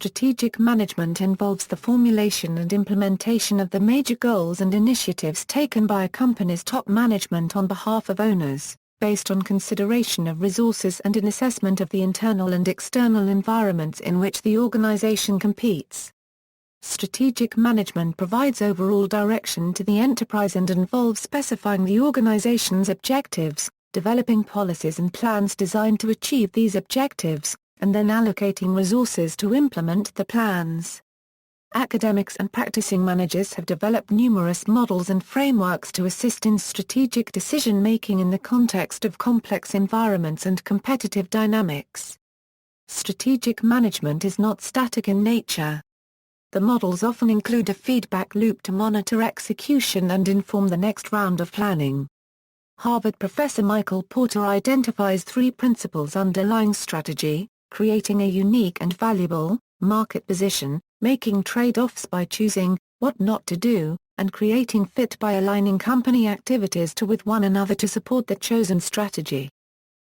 Strategic management involves the formulation and implementation of the major goals and initiatives taken by a company's top management on behalf of owners, based on consideration of resources and an assessment of the internal and external environments in which the organization competes. Strategic management provides overall direction to the enterprise and involves specifying the organization's objectives, developing policies and plans designed to achieve these objectives, and then allocating resources to implement the plans. Academics and practicing managers have developed numerous models and frameworks to assist in strategic decision-making in the context of complex environments and competitive dynamics. Strategic management is not static in nature. The models often include a feedback loop to monitor execution and inform the next round of planning. Harvard professor Michael Porta identifies three principles underlying strategy: creating a unique and valuable market position, making trade-offs by choosing what not to do, and creating fit by aligning company activities with one another to support the chosen strategy.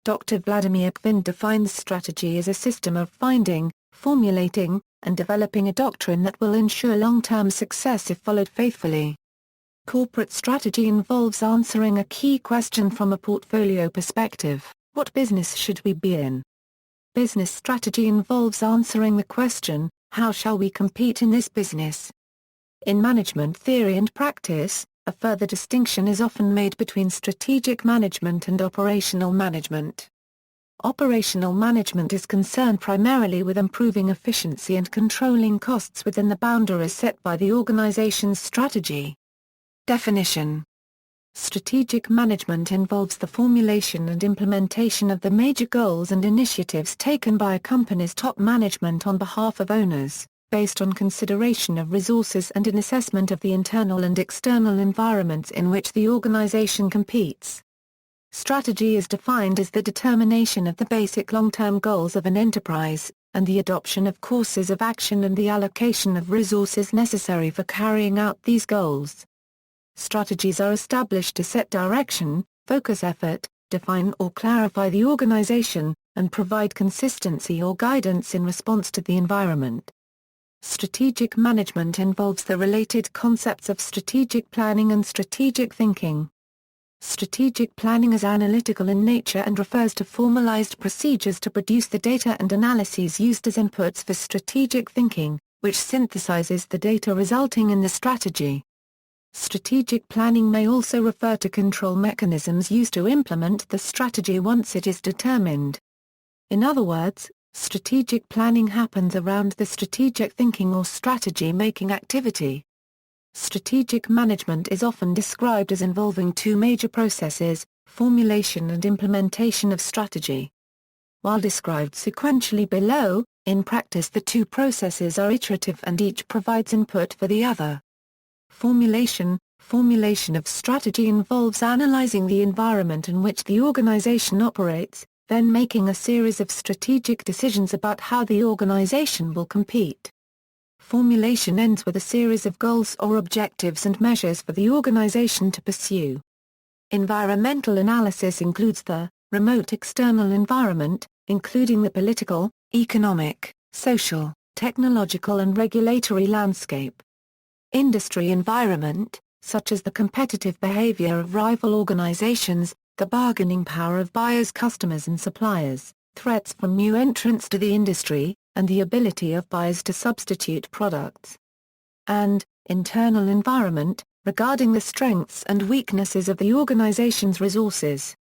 Dr. Vladimir Kvind defines strategy as a system of finding, formulating, and developing a doctrine that will ensure long-term success if followed faithfully. Corporate strategy involves answering a key question from a portfolio perspective: what business should we be in? Business strategy involves answering the question, how shall we compete in this business? In management theory and practice, a further distinction is often made between strategic management and operational management. Operational management is concerned primarily with improving efficiency and controlling costs within the boundaries set by the organization's strategy. Definition: strategic management involves the formulation and implementation of the major goals and initiatives taken by a company's top management on behalf of owners, based on consideration of resources and an assessment of the internal and external environments in which the organization competes. Strategy is defined as the determination of the basic long-term goals of an enterprise, and the adoption of courses of action and the allocation of resources necessary for carrying out these goals. Strategies are established to set direction, focus effort, define or clarify the organization, and provide consistency or guidance in response to the environment. Strategic management involves the related concepts of strategic planning and strategic thinking. Strategic planning is analytical in nature and refers to formalized procedures to produce the data and analyses used as inputs for strategic thinking, which synthesizes the data resulting in the strategy. Strategic planning may also refer to control mechanisms used to implement the strategy once it is determined. In other words, strategic planning happens around the strategic thinking or strategy-making activity. Strategic management is often described as involving two major processes: formulation and implementation of strategy. While described sequentially below, in practice the two processes are iterative and each provides input for the other. Formulation of strategy involves analyzing the environment in which the organization operates, then making a series of strategic decisions about how the organization will compete. Formulation ends with a series of goals or objectives and measures for the organization to pursue. Environmental analysis includes the remote external environment, including the political, economic, social, technological and regulatory landscape. Industry environment, such as the competitive behavior of rival organizations, the bargaining power of buyers, customers and suppliers, threats from new entrants to the industry, and the ability of buyers to substitute products. And internal environment, regarding the strengths and weaknesses of the organization's resources.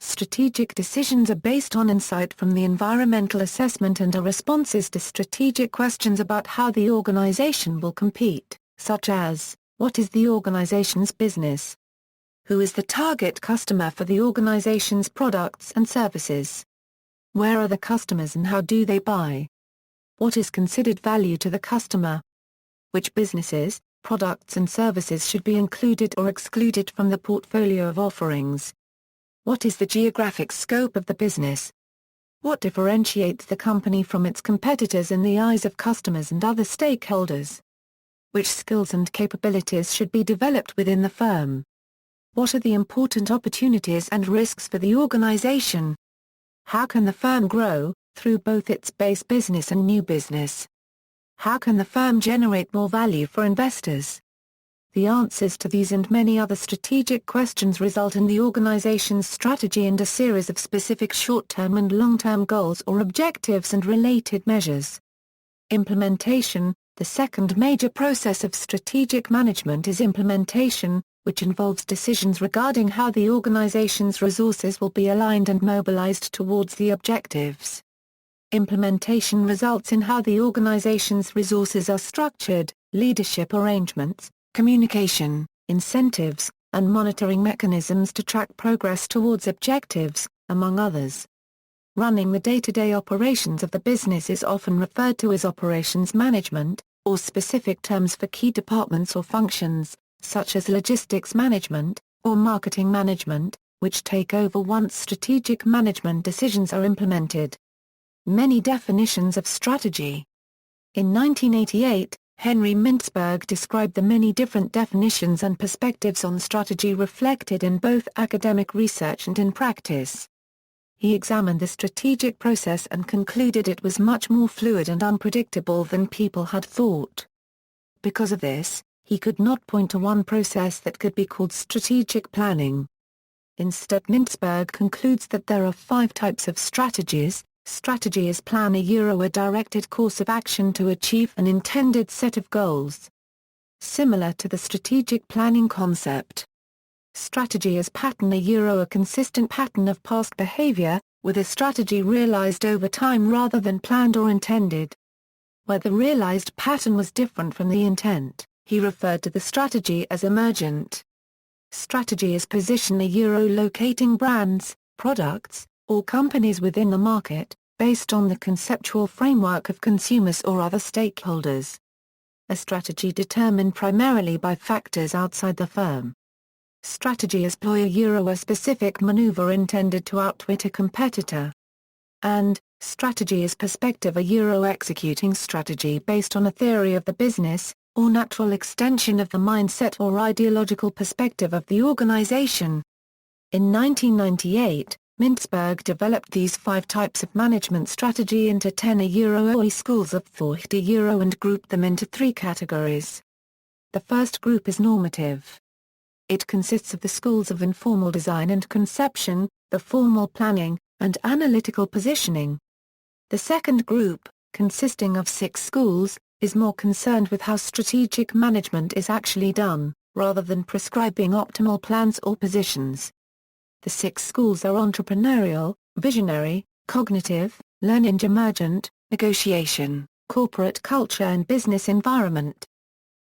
Strategic decisions are based on insight from the environmental assessment and are responses to strategic questions about how the organization will compete, such as, what is the organization's business? Who is the target customer for the organization's products and services? Where are the customers and how do they buy? What is considered value to the customer? Which businesses, products and services should be included or excluded from the portfolio of offerings? What is the geographic scope of the business? What differentiates the company from its competitors in the eyes of customers and other stakeholders? Which skills and capabilities should be developed within the firm? What are the important opportunities and risks for the organization? How can the firm grow, through both its base business and new business? How can the firm generate more value for investors? The answers to these and many other strategic questions result in the organization's strategy and a series of specific short-term and long-term goals or objectives and related measures. Implementation. The second major process of strategic management is implementation, which involves decisions regarding how the organization's resources will be aligned and mobilized towards the objectives. Implementation results in how the organization's resources are structured, leadership arrangements, communication, incentives, and monitoring mechanisms to track progress towards objectives, among others. Running the day-to-day operations of the business is often referred to as operations management, or specific terms for key departments or functions, such as logistics management, or marketing management, which take over once strategic management decisions are implemented. Many definitions of strategy. In 1988, Henry Mintzberg described the many different definitions and perspectives on strategy reflected in both academic research and in practice. He examined the strategic process and concluded it was much more fluid and unpredictable than people had thought. Because of this, he could not point to one process that could be called strategic planning. Instead, Mintzberg concludes that there are 5 types of strategies. Strategy is plan a directed course of action to achieve an intended set of goals. Similar to the strategic planning concept. Strategy is pattern a consistent pattern of past behavior, with a strategy realized over time rather than planned or intended. Where the realized pattern was different from the intent, he referred to the strategy as emergent. Strategy is position locating brands, products, or companies within the market, based on the conceptual framework of consumers or other stakeholders. A strategy determined primarily by factors outside the firm. Strategy is ploy a specific maneuver intended to outwit a competitor. And, strategy is perspective executing strategy based on a theory of the business, or natural extension of the mindset or ideological perspective of the organization. In 1998, Mintzberg developed these 5 types of management strategy into 10 OE schools of thought and grouped them into 3 categories. The first group is normative. It consists of the schools of informal design and conception, the formal planning, and analytical positioning. The second group, consisting of 6 schools, is more concerned with how strategic management is actually done, rather than prescribing optimal plans or positions. The 6 schools are entrepreneurial, visionary, cognitive, learning emergent, negotiation, corporate culture and business environment.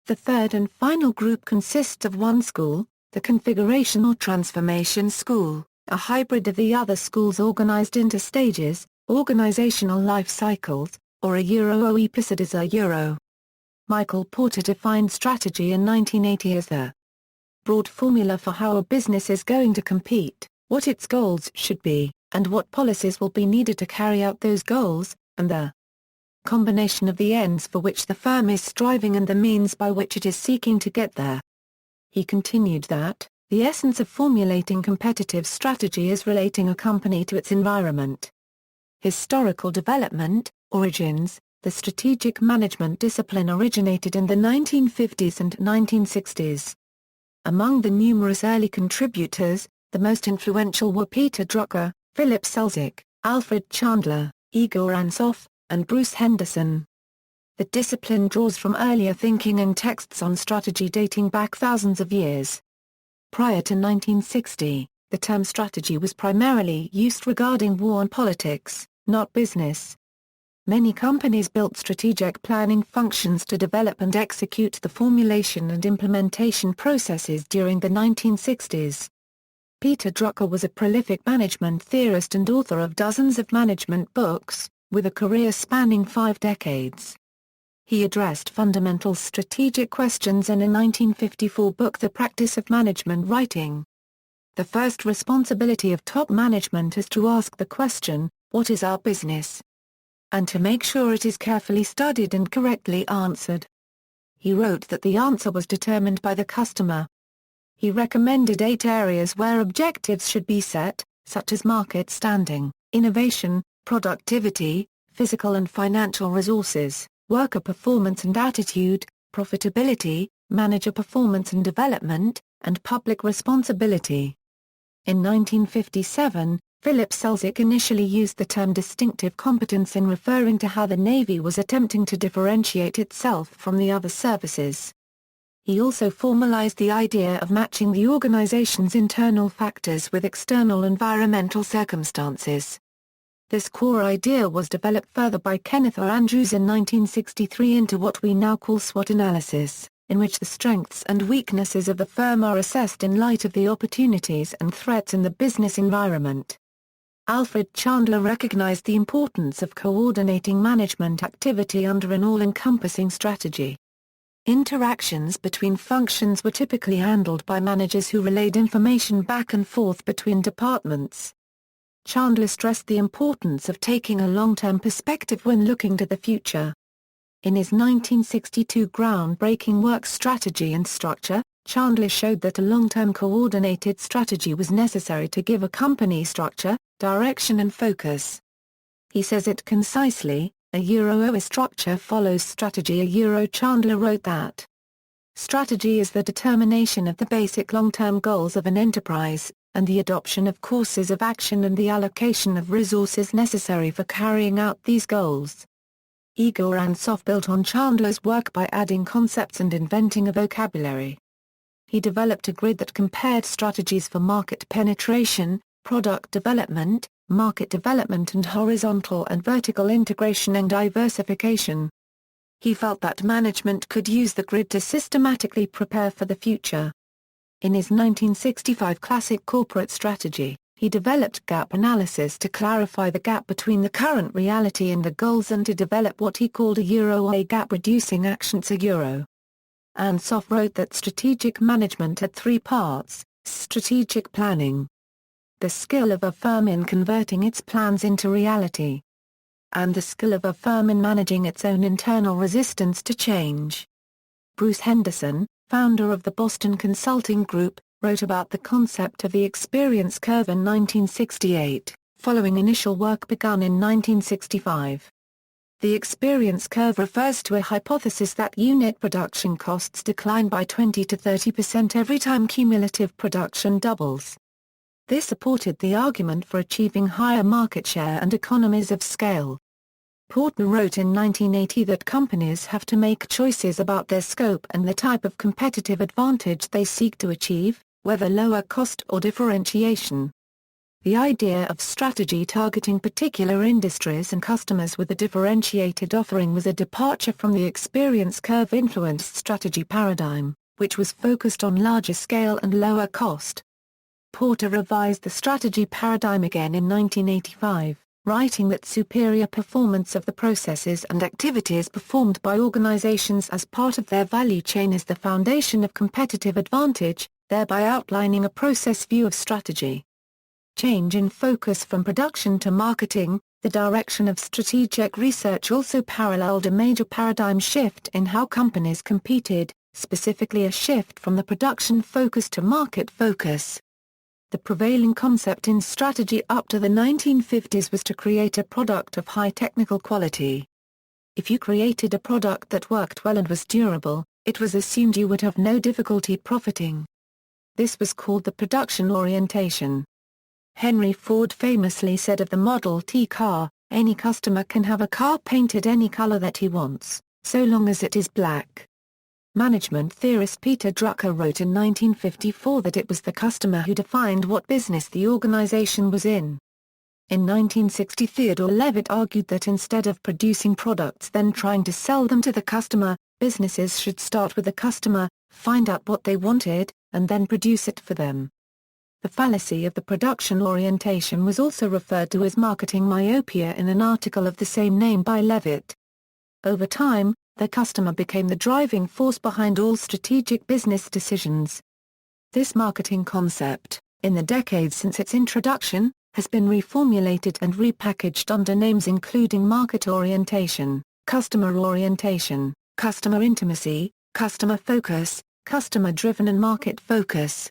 The third and final group consists of 1 school, the configuration or transformation school, a hybrid of the other schools organized into stages, organizational life cycles, or a episode as a Michael Porta defined strategy in 1980 as the broad formula for how a business is going to compete, what its goals should be, and what policies will be needed to carry out those goals, and the combination of the ends for which the firm is striving and the means by which it is seeking to get there. He continued that, the essence of formulating competitive strategy is relating a company to its environment. Historical development, origins. The strategic management discipline originated in the 1950s and 1960s. Among the numerous early contributors, the most influential were Peter Drucker, Philip Selznick, Alfred Chandler, Igor Ansoff, and Bruce Henderson. The discipline draws from earlier thinking and texts on strategy dating back thousands of years. Prior to 1960, the term strategy was primarily used regarding war and politics, not business. Many companies built strategic planning functions to develop and execute the formulation and implementation processes during the 1960s. Peter Drucker was a prolific management theorist and author of dozens of management books, with a career spanning 5 decades. He addressed fundamental strategic questions in a 1954 book, The Practice of Management Writing. The first responsibility of top management is to ask the question, what is our business? And to make sure it is carefully studied and correctly answered. He wrote that the answer was determined by the customer. He recommended 8 areas where objectives should be set, such as market standing, innovation, productivity, physical and financial resources, worker performance and attitude, profitability, manager performance and development, and public responsibility. In 1957, Philip Selznick initially used the term distinctive competence in referring to how the Navy was attempting to differentiate itself from the other services. He also formalized the idea of matching the organization's internal factors with external environmental circumstances. This core idea was developed further by Kenneth R. Andrews in 1963 into what we now call Swot Analysis, in which the strengths and weaknesses of the firm are assessed in light of the opportunities and threats in the business environment. Alfred Chandler recognized the importance of coordinating management activity under an all-encompassing strategy. Interactions between functions were typically handled by managers who relayed information back and forth between departments. Chandler stressed the importance of taking a long-term perspective when looking to the future. In his 1962 groundbreaking work Strategy and Structure, Chandler showed that a long-term coordinated strategy was necessary to give a company structure, direction and focus. He says it concisely, a structure follows strategy. Chandler wrote that strategy is the determination of the basic long-term goals of an enterprise, and the adoption of courses of action and the allocation of resources necessary for carrying out these goals. Igor Ansoff built on Chandler's work by adding concepts and inventing a vocabulary. He developed a grid that compared strategies for market penetration, product development, market development and horizontal and vertical integration and diversification. He felt that management could use the grid to systematically prepare for the future. In his 1965 classic Corporate Strategy, he developed gap analysis to clarify the gap between the current reality and the goals and to develop what he called a gap-reducing actions. Ansoff wrote that strategic management had three parts: strategic planning, the skill of a firm in converting its plans into reality, and the skill of a firm in managing its own internal resistance to change. Bruce Henderson, founder of the Boston Consulting Group, wrote about the concept of the experience curve in 1968, following initial work begun in 1965. The experience curve refers to a hypothesis that unit production costs decline by 20 to 30% every time cumulative production doubles. This supported the argument for achieving higher market share and economies of scale. Porta wrote in 1980 that companies have to make choices about their scope and the type of competitive advantage they seek to achieve, whether lower cost or differentiation. The idea of strategy targeting particular industries and customers with a differentiated offering was a departure from the experience curve-influenced strategy paradigm, which was focused on larger scale and lower cost. Porta revised the strategy paradigm again in 1985, writing that superior performance of the processes and activities performed by organizations as part of their value chain is the foundation of competitive advantage, thereby outlining a process view of strategy. Change in focus from production to marketing, the direction of strategic research also paralleled a major paradigm shift in how companies competed, specifically a shift from the production focus to market focus. The prevailing concept in strategy up to the 1950s was to create a product of high technical quality. If you created a product that worked well and was durable, it was assumed you would have no difficulty profiting. This was called the production orientation. Henry Ford famously said of the Model T car, "Any customer can have a car painted any color that he wants, so long as it is black." Management theorist Peter Drucker wrote in 1954 that it was the customer who defined what business the organization was in. In 1960 Theodore Levitt argued that instead of producing products then trying to sell them to the customer, businesses should start with the customer, find out what they wanted, and then produce it for them. The fallacy of the production orientation was also referred to as marketing myopia in an article of the same name by Levitt. Over time, the customer became the driving force behind all strategic business decisions. This marketing concept, in the decades since its introduction, has been reformulated and repackaged under names including market orientation, customer orientation, customer intimacy, customer focus, customer-driven and market focus.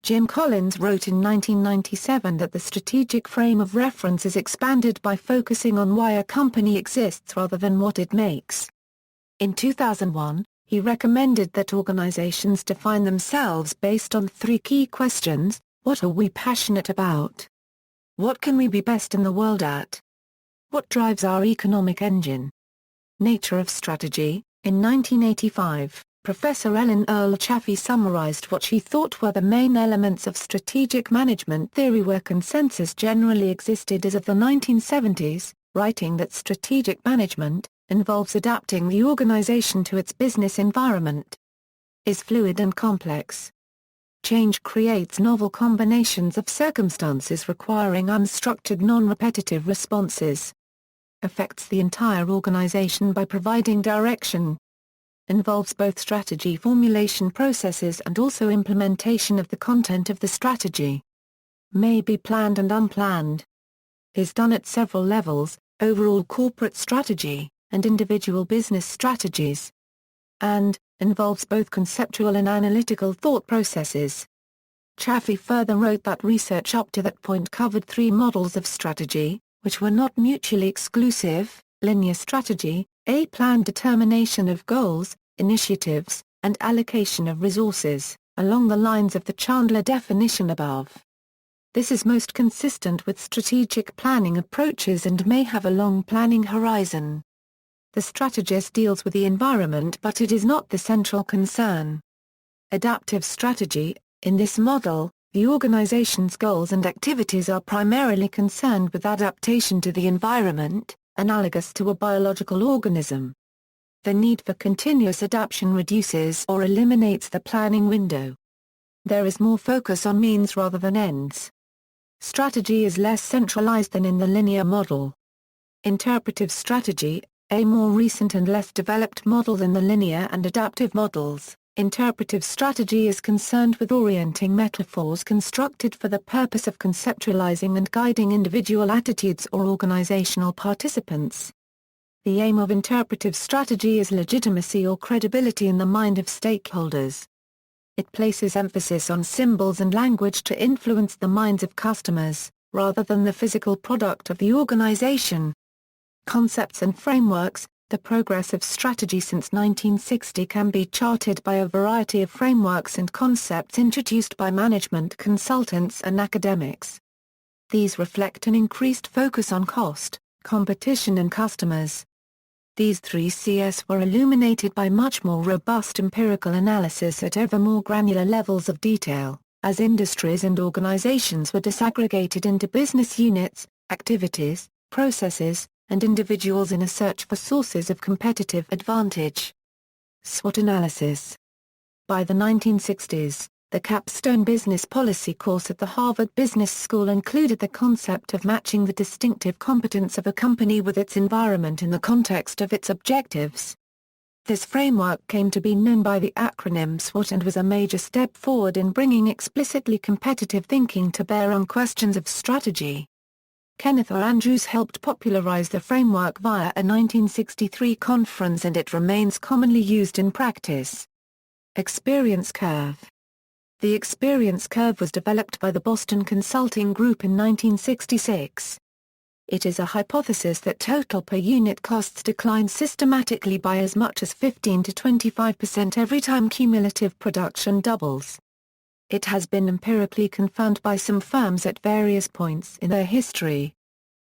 Jim Collins wrote in 1997 that the strategic frame of reference is expanded by focusing on why a company exists rather than what it makes. In 2001, he recommended that organizations define themselves based on three key questions: what are we passionate about? What can we be best in the world at? What drives our economic engine? Nature of Strategy. In 1985, Professor Ellen Earle Chaffee summarized what she thought were the main elements of strategic management theory where consensus generally existed as of the 1970s, writing that strategic management involves adapting the organization to its business environment, is fluid and complex. Change creates novel combinations of circumstances requiring unstructured non-repetitive responses. Affects the entire organization by providing direction. Involves both strategy formulation processes and also implementation of the content of the strategy. May be planned and unplanned. Is done at several levels, overall corporate strategy, and individual business strategies. And involves both conceptual and analytical thought processes. Chaffee further wrote that research up to that point covered three models of strategy, which were not mutually exclusive: linear strategy, a planned determination of goals, initiatives, and allocation of resources, along the lines of the Chandler definition above. This is most consistent with strategic planning approaches and may have a long planning horizon. The strategist deals with the environment, but it is not the central concern. Adaptive strategy. In this model, the organization's goals and activities are primarily concerned with adaptation to the environment, analogous to a biological organism. The need for continuous adaptation reduces or eliminates the planning window. There is more focus on means rather than ends. Strategy is less centralized than in the linear model. Interpretive strategy. A more recent and less developed model than the linear and adaptive models, interpretive strategy is concerned with orienting metaphors constructed for the purpose of conceptualizing and guiding individual attitudes or organizational participants. The aim of interpretive strategy is legitimacy or credibility in the mind of stakeholders. It places emphasis on symbols and language to influence the minds of customers, rather than the physical product of the organization. Concepts and frameworks. The progress of strategy since 1960 can be charted by a variety of frameworks and concepts introduced by management consultants and academics. These reflect an increased focus on cost, competition and customers. These three Cs were illuminated by much more robust empirical analysis at ever more granular levels of detail, as industries and organizations were disaggregated into business units, activities, processes, and individuals in a search for sources of competitive advantage. Swot Analysis. By the 1960s, the capstone business policy course at the Harvard Business School included the concept of matching the distinctive competence of a company with its environment in the context of its objectives. This framework came to be known by the acronym SWOT and was a major step forward in bringing explicitly competitive thinking to bear on questions of strategy. Kenneth R. Andrews helped popularize the framework via a 1963 conference and it remains commonly used in practice. Experience curve. The experience curve was developed by the Boston Consulting Group in 1966. It is a hypothesis that total per unit costs decline systematically by as much as 15 to 25% every time cumulative production doubles. It has been empirically confirmed by some firms at various points in their history.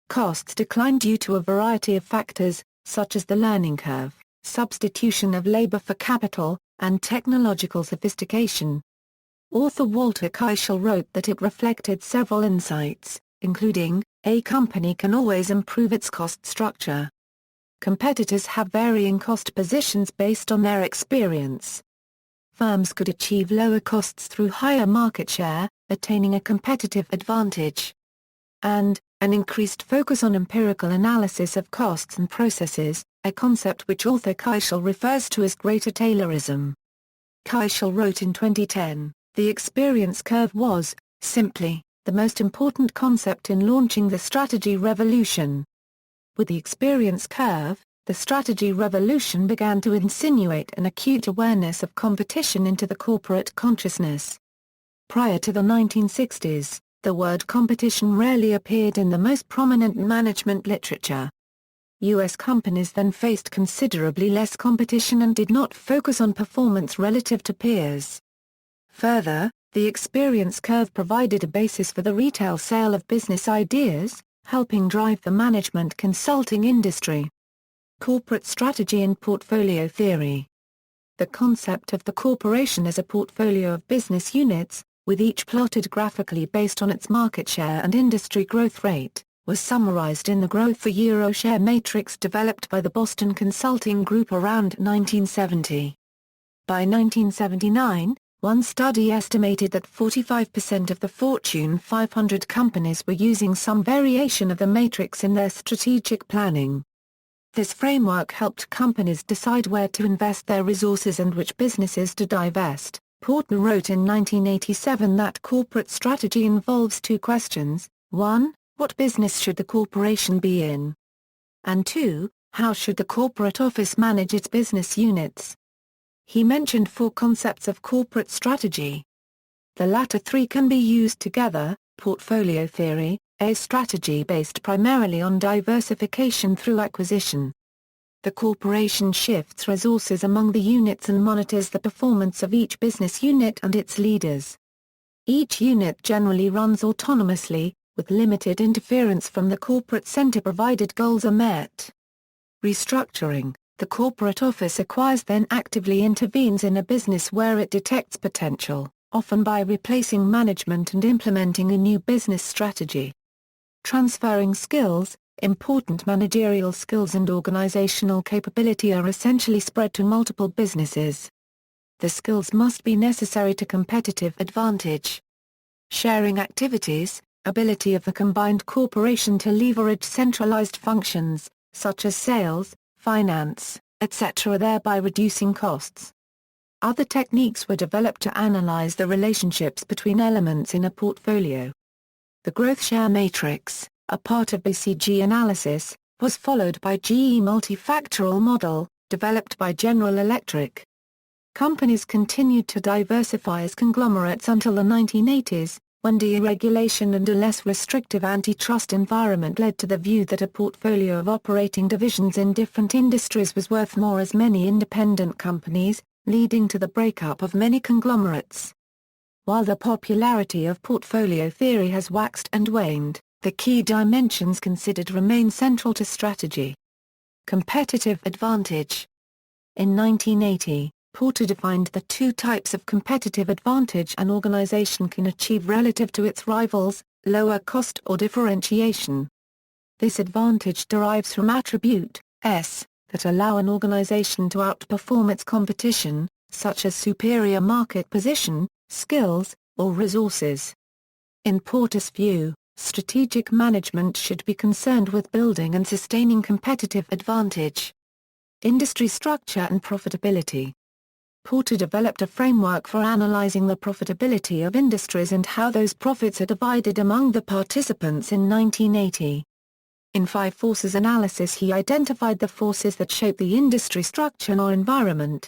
Costs decline due to a variety of factors, such as the learning curve, substitution of labor for capital, and technological sophistication. Author Walter Keischel wrote that it reflected several insights, including, a company can always improve its cost structure. Competitors have varying cost positions based on their experience. Firms could achieve lower costs through higher market share, attaining a competitive advantage. And, an increased focus on empirical analysis of costs and processes, a concept which author Keischel refers to as greater Taylorism. Keischel wrote in 2010, "The experience curve was, simply, the most important concept in launching the strategy revolution." With the experience curve, the strategy revolution began to insinuate an acute awareness of competition into the corporate consciousness. Prior to the 1960s, the word competition rarely appeared in the most prominent management literature. U.S. companies then faced considerably less competition and did not focus on performance relative to peers. Further, the experience curve provided a basis for the retail sale of business ideas, helping drive the management consulting industry. Corporate strategy and portfolio theory. The concept of the corporation as a portfolio of business units, with each plotted graphically based on its market share and industry growth rate, was summarized in the Growth for Euro Share Matrix developed by the Boston Consulting Group around 1970. By 1979, one study estimated that 45% of the Fortune 500 companies were using some variation of the matrix in their strategic planning. This framework helped companies decide where to invest their resources and which businesses to divest. Porta wrote in 1987 that corporate strategy involves two questions: 1, what business should the corporation be in? And 2, how should the corporate office manage its business units? He mentioned 4 concepts of corporate strategy. The latter 3 can be used together: portfolio theory, a strategy based primarily on diversification through acquisition. The corporation shifts resources among the units and monitors the performance of each business unit and its leaders. Each unit generally runs autonomously, with limited interference from the corporate center provided goals are met. Restructuring. The corporate office acquires then actively intervenes in a business where it detects potential, often by replacing management and implementing a new business strategy. Transferring skills. Important managerial skills and organizational capability are essentially spread to multiple businesses. The skills must be necessary to competitive advantage. Sharing activities. Ability of the combined corporation to leverage centralized functions, such as sales, finance, etc., thereby reducing costs. Other techniques were developed to analyze the relationships between elements in a portfolio. The growth share matrix, a part of BCG analysis, was followed by GE multifactorial model, developed by General Electric. Companies continued to diversify as conglomerates until the 1980s, when deregulation and a less restrictive antitrust environment led to the view that a portfolio of operating divisions in different industries was worth more as many independent companies, leading to the breakup of many conglomerates. While the popularity of portfolio theory has waxed and waned, the key dimensions considered remain central to strategy. Competitive advantage. In 1980, Porta defined the 2 types of competitive advantage an organization can achieve relative to its rivals: lower cost or differentiation. This advantage derives from attributes that allow an organization to outperform its competition, such as superior market position, skills, or resources. In Porta's view, strategic management should be concerned with building and sustaining competitive advantage. Industry structure and profitability. Porta developed a framework for analyzing the profitability of industries and how those profits are divided among the participants in 1980. In 5 forces analysis he identified the forces that shape the industry structure or environment.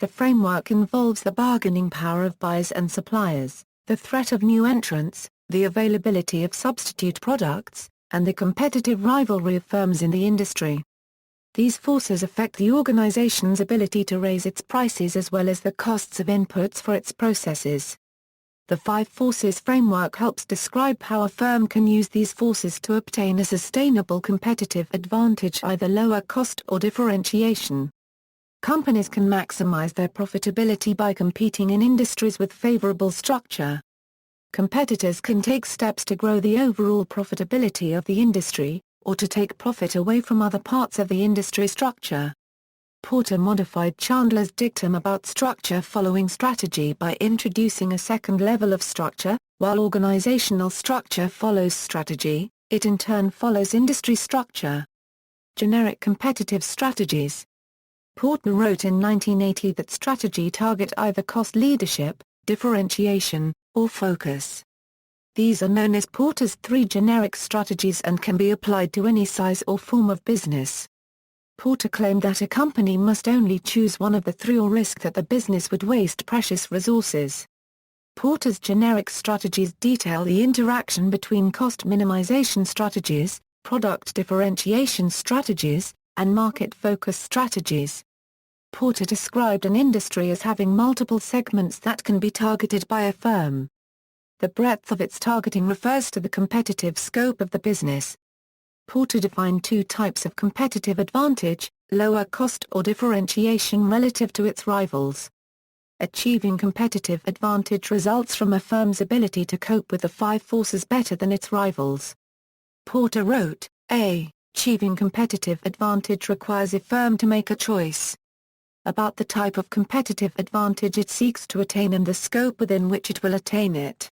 The framework involves the bargaining power of buyers and suppliers, the threat of new entrants, the availability of substitute products, and the competitive rivalry of firms in the industry. These forces affect the organization's ability to raise its prices as well as the costs of inputs for its processes. The 5 forces framework helps describe how a firm can use these forces to obtain a sustainable competitive advantage, either lower cost or differentiation. Companies can maximize their profitability by competing in industries with favorable structure. Competitors can take steps to grow the overall profitability of the industry, or to take profit away from other parts of the industry structure. Porta modified Chandler's dictum about structure following strategy by introducing a second level of structure. While organizational structure follows strategy, it in turn follows industry structure. Generic competitive strategies. Porta wrote in 1980 that strategy target either cost leadership, differentiation, or focus. These are known as Porta's 3 generic strategies and can be applied to any size or form of business. Porta claimed that a company must only choose one of the 3 or risk that the business would waste precious resources. Porta's generic strategies detail the interaction between cost minimization strategies, product differentiation strategies, and market focus strategies. Porta described an industry as having multiple segments that can be targeted by a firm. The breadth of its targeting refers to the competitive scope of the business. Porta defined two types of competitive advantage: lower cost or differentiation relative to its rivals. Achieving competitive advantage results from a firm's ability to cope with the five forces better than its rivals. Porta wrote, achieving competitive advantage requires a firm to make a choice about the type of competitive advantage it seeks to attain and the scope within which it will attain it.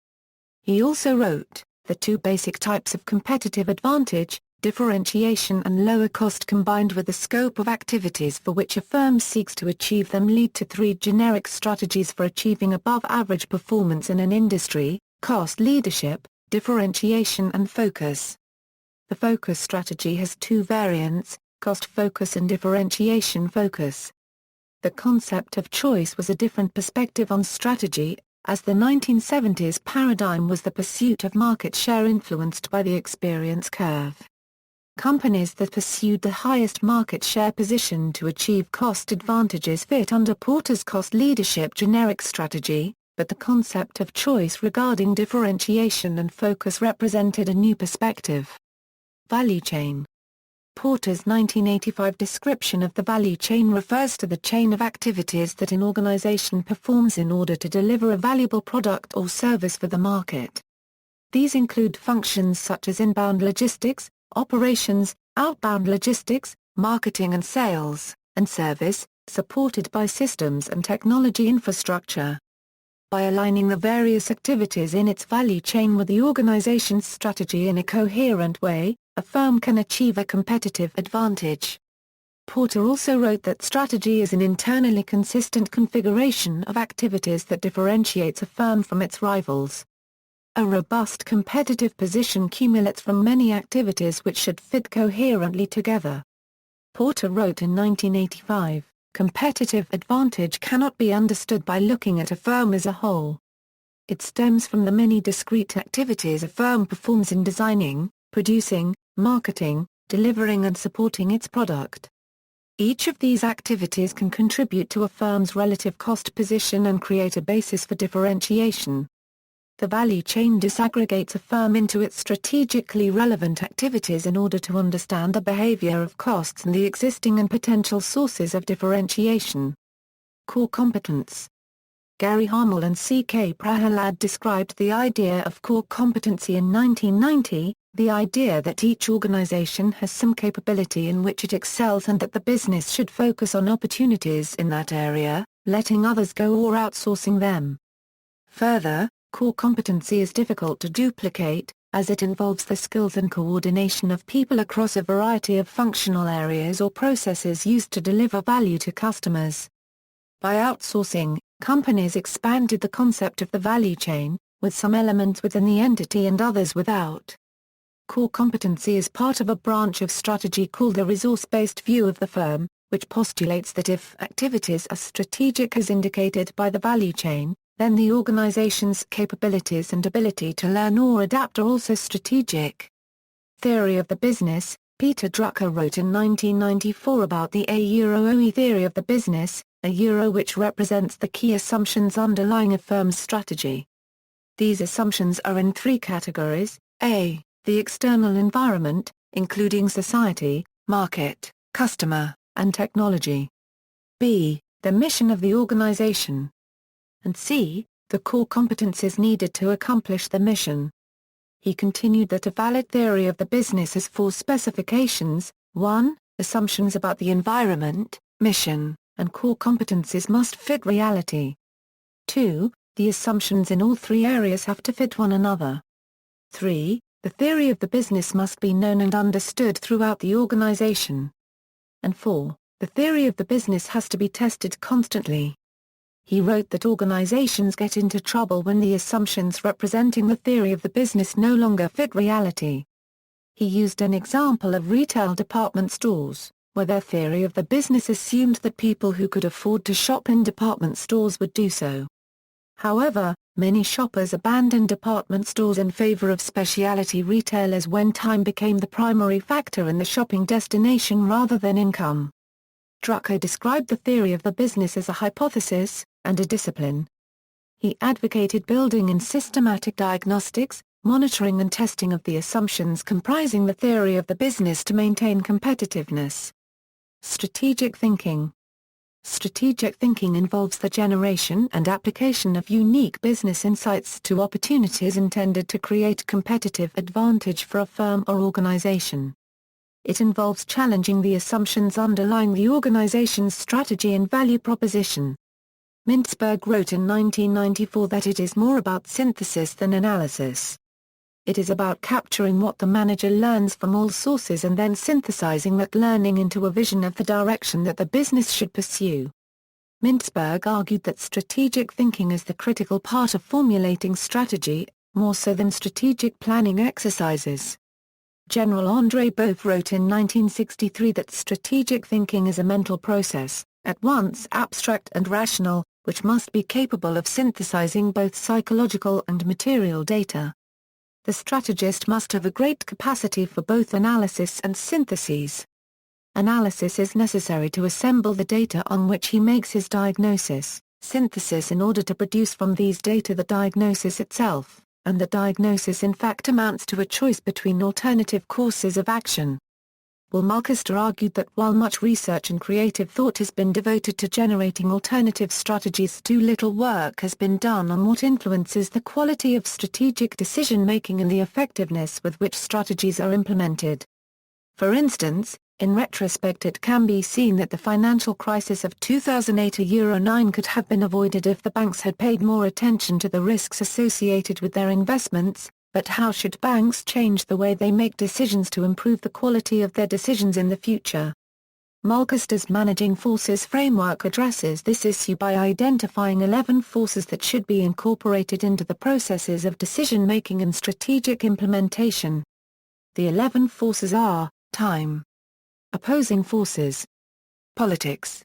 He also wrote, the two basic types of competitive advantage, differentiation and lower cost, combined with the scope of activities for which a firm seeks to achieve them, lead to three generic strategies for achieving above-average performance in an industry: cost leadership, differentiation and focus. The focus strategy has two variants: cost focus and differentiation focus. The concept of choice was a different perspective on strategy, as the 1970s paradigm was the pursuit of market share influenced by the experience curve. Companies that pursued the highest market share position to achieve cost advantages fit under Porta's cost leadership generic strategy, but the concept of choice regarding differentiation and focus represented a new perspective. Value chain. Porta's 1985 description of the value chain refers to the chain of activities that an organization performs in order to deliver a valuable product or service for the market. These include functions such as inbound logistics, operations, outbound logistics, marketing and sales, and service, supported by systems and technology infrastructure. By aligning the various activities in its value chain with the organization's strategy in a coherent way, a firm can achieve a competitive advantage. Porta also wrote that strategy is an internally consistent configuration of activities that differentiates a firm from its rivals. A robust competitive position cumulates from many activities which should fit coherently together. Porta wrote in 1985, competitive advantage cannot be understood by looking at a firm as a whole. It stems from the many discrete activities a firm performs in designing, producing, marketing, delivering and supporting its product. Each of these activities can contribute to a firm's relative cost position and create a basis for differentiation. The value chain disaggregates a firm into its strategically relevant activities in order to understand the behavior of costs and the existing and potential sources of differentiation. Core competence. Gary Hamel and C.K. Prahalad described the idea of core competency in 1990, the idea that each organization has some capability in which it excels and that the business should focus on opportunities in that area, letting others go or outsourcing them. Further, core competency is difficult to duplicate, as it involves the skills and coordination of people across a variety of functional areas or processes used to deliver value to customers. By outsourcing, companies expanded the concept of the value chain, with some elements within the entity and others without. Core competency is part of a branch of strategy called the resource-based view of the firm, which postulates that if activities are strategic as indicated by the value chain, then the organization's capabilities and ability to learn or adapt are also strategic. Theory of the business. Peter Drucker wrote in 1994 about the AEROE theory of the business, a euro which represents the key assumptions underlying a firm's strategy. These assumptions are in three categories: A, the external environment, including society, market, customer, and technology. B, the mission of the organization. And C, the core competencies needed to accomplish the mission. He continued that a valid theory of the business has four specifications: 1, assumptions about the environment, mission, and core competencies must fit reality. 2, the assumptions in all three areas have to fit one another. 3, the theory of the business must be known and understood throughout the organization. And 4, the theory of the business has to be tested constantly. He wrote that organizations get into trouble when the assumptions representing the theory of the business no longer fit reality. He used an example of retail department stores, where their theory of the business assumed that people who could afford to shop in department stores would do so. However, many shoppers abandoned department stores in favor of specialty retailers when time became the primary factor in the shopping destination rather than income. Drucker described the theory of the business as a hypothesis and a discipline. He advocated building in systematic diagnostics, monitoring and testing of the assumptions comprising the theory of the business to maintain competitiveness. Strategic thinking. Strategic thinking involves the generation and application of unique business insights to opportunities intended to create competitive advantage for a firm or organization. It involves challenging the assumptions underlying the organization's strategy and value proposition. Mintzberg wrote in 1994 that it is more about synthesis than analysis. It is about capturing what the manager learns from all sources and then synthesizing that learning into a vision of the direction that the business should pursue. Mintzberg argued that strategic thinking is the critical part of formulating strategy, more so than strategic planning exercises. General André Beauf wrote in 1963 that strategic thinking is a mental process, at once abstract and rational, which must be capable of synthesizing both psychological and material data. The strategist must have a great capacity for both analysis and synthesis. Analysis is necessary to assemble the data on which he makes his diagnosis, synthesis in order to produce from these data the diagnosis itself, and the diagnosis in fact amounts to a choice between alternative courses of action. Will Mulcaster argued that while much research and creative thought has been devoted to generating alternative strategies, too little work has been done on what influences the quality of strategic decision-making and the effectiveness with which strategies are implemented. For instance, in retrospect it can be seen that the financial crisis of 2008-09 could have been avoided if the banks had paid more attention to the risks associated with their investments, but how should banks change the way they make decisions to improve the quality of their decisions in the future? Mulcaster's Managing Forces framework addresses this issue by identifying 11 forces that should be incorporated into the processes of decision-making and strategic implementation. The 11 forces are: time, opposing forces, politics,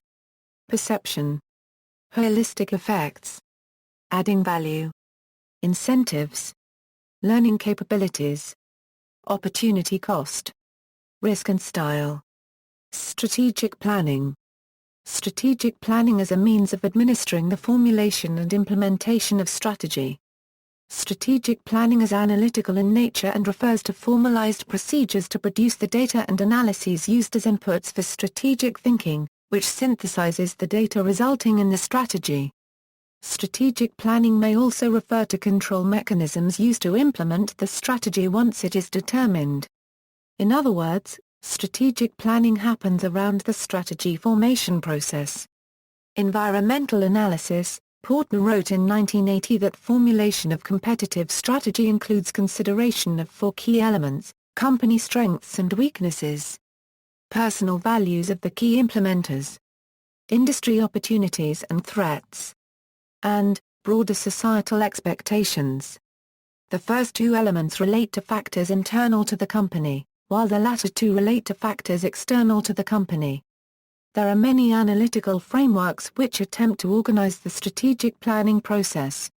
perception, holistic effects, adding value, incentives, learning capabilities, opportunity cost, risk and style. Strategic planning. Strategic planning is a means of administering the formulation and implementation of strategy. Strategic planning is analytical in nature and refers to formalized procedures to produce the data and analyses used as inputs for strategic thinking, which synthesizes the data resulting in the strategy. Strategic planning may also refer to control mechanisms used to implement the strategy once it is determined. In other words, strategic planning happens around the strategy formation process. Environmental analysis. Porta wrote in 1980 that formulation of competitive strategy includes consideration of 4 key elements: company strengths and weaknesses, personal values of the key implementers, industry opportunities and threats, and broader societal expectations. The first 2 elements relate to factors internal to the company, while the latter 2 relate to factors external to the company. There are many analytical frameworks which attempt to organize the strategic planning process.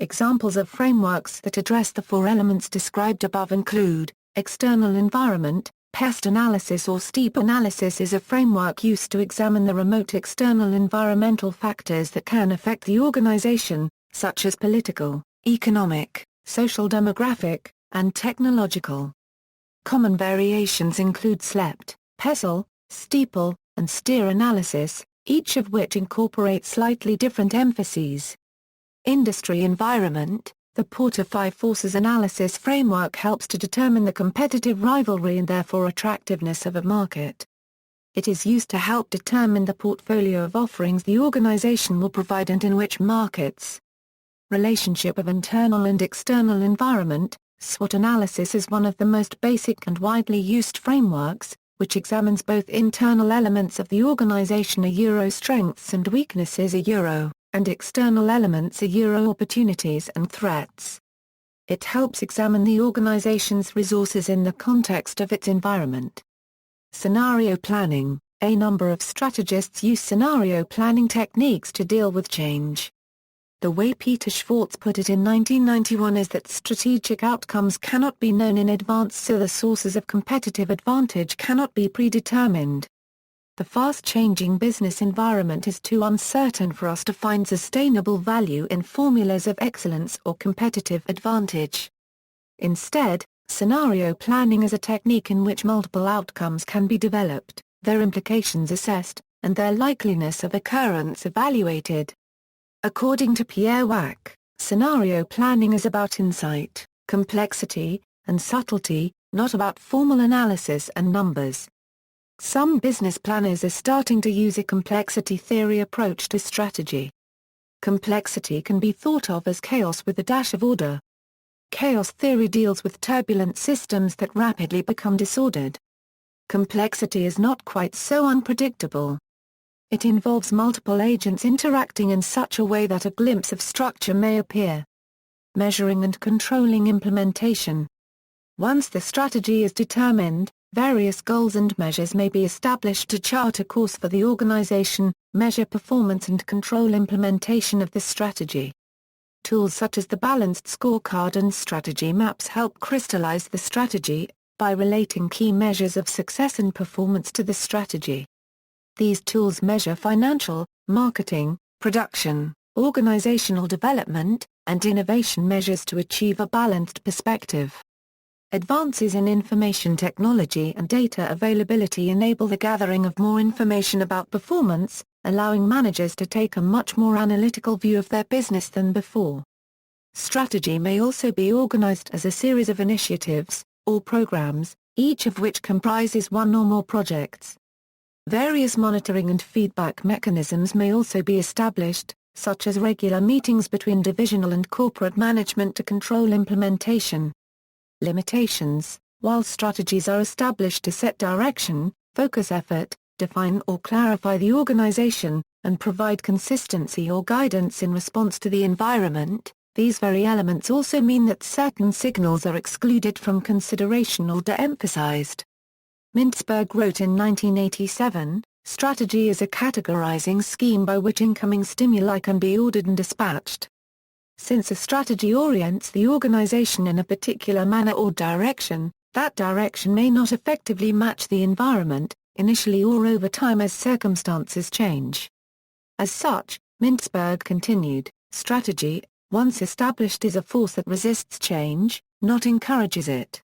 Examples of frameworks that address the 4 elements described above include: external environment. Pest analysis or STEEP analysis is a framework used to examine the remote external environmental factors that can affect the organization, such as political, economic, social demographic, and technological. Common variations include SLEPT, PESTLE, STEEPLE, and STEER analysis, each of which incorporates slightly different emphases. Industry environment. The Porta 5 Forces analysis framework helps to determine the competitive rivalry and therefore attractiveness of a market. It is used to help determine the portfolio of offerings the organization will provide and in which markets. Relationship of internal and external environment. SWOT analysis is one of the most basic and widely used frameworks, which examines both internal elements of the organization strengths and weaknesses and external elements opportunities and threats. It helps examine the organization's resources in the context of its environment. Scenario planning. A number of strategists use scenario planning techniques to deal with change. The way Peter Schwartz put it in 1991 is that strategic outcomes cannot be known in advance, so the sources of competitive advantage cannot be predetermined. The fast-changing business environment is too uncertain for us to find sustainable value in formulas of excellence or competitive advantage. Instead, scenario planning is a technique in which multiple outcomes can be developed, their implications assessed, and their likeliness of occurrence evaluated. According to Pierre Wack, scenario planning is about insight, complexity, and subtlety, not about formal analysis and numbers. Some business planners are starting to use a complexity theory approach to strategy. Complexity can be thought of as chaos with a dash of order. Chaos theory deals with turbulent systems that rapidly become disordered. Complexity is not quite so unpredictable. It involves multiple agents interacting in such a way that a glimpse of structure may appear. Measuring and controlling implementation. Once the strategy is determined, various goals and measures may be established to chart a course for the organization, measure performance and control implementation of the strategy. Tools such as the balanced scorecard and strategy maps help crystallize the strategy, by relating key measures of success and performance to the strategy. These tools measure financial, marketing, production, organizational development, and innovation measures to achieve a balanced perspective. Advances in information technology and data availability enable the gathering of more information about performance, allowing managers to take a much more analytical view of their business than before. Strategy may also be organized as a series of initiatives, or programs, each of which comprises one or more projects. Various monitoring and feedback mechanisms may also be established, such as regular meetings between divisional and corporate management to control implementation. Limitations: while strategies are established to set direction, focus effort, define or clarify the organization, and provide consistency or guidance in response to the environment, these very elements also mean that certain signals are excluded from consideration or de-emphasized. Mintzberg wrote in 1987, "Strategy is a categorizing scheme by which incoming stimuli can be ordered and dispatched. Since a strategy orients the organization in a particular manner or direction, that direction may not effectively match the environment, initially or over time as circumstances change." As such, Mintzberg continued, "Strategy, once established, is a force that resists change, not encourages it.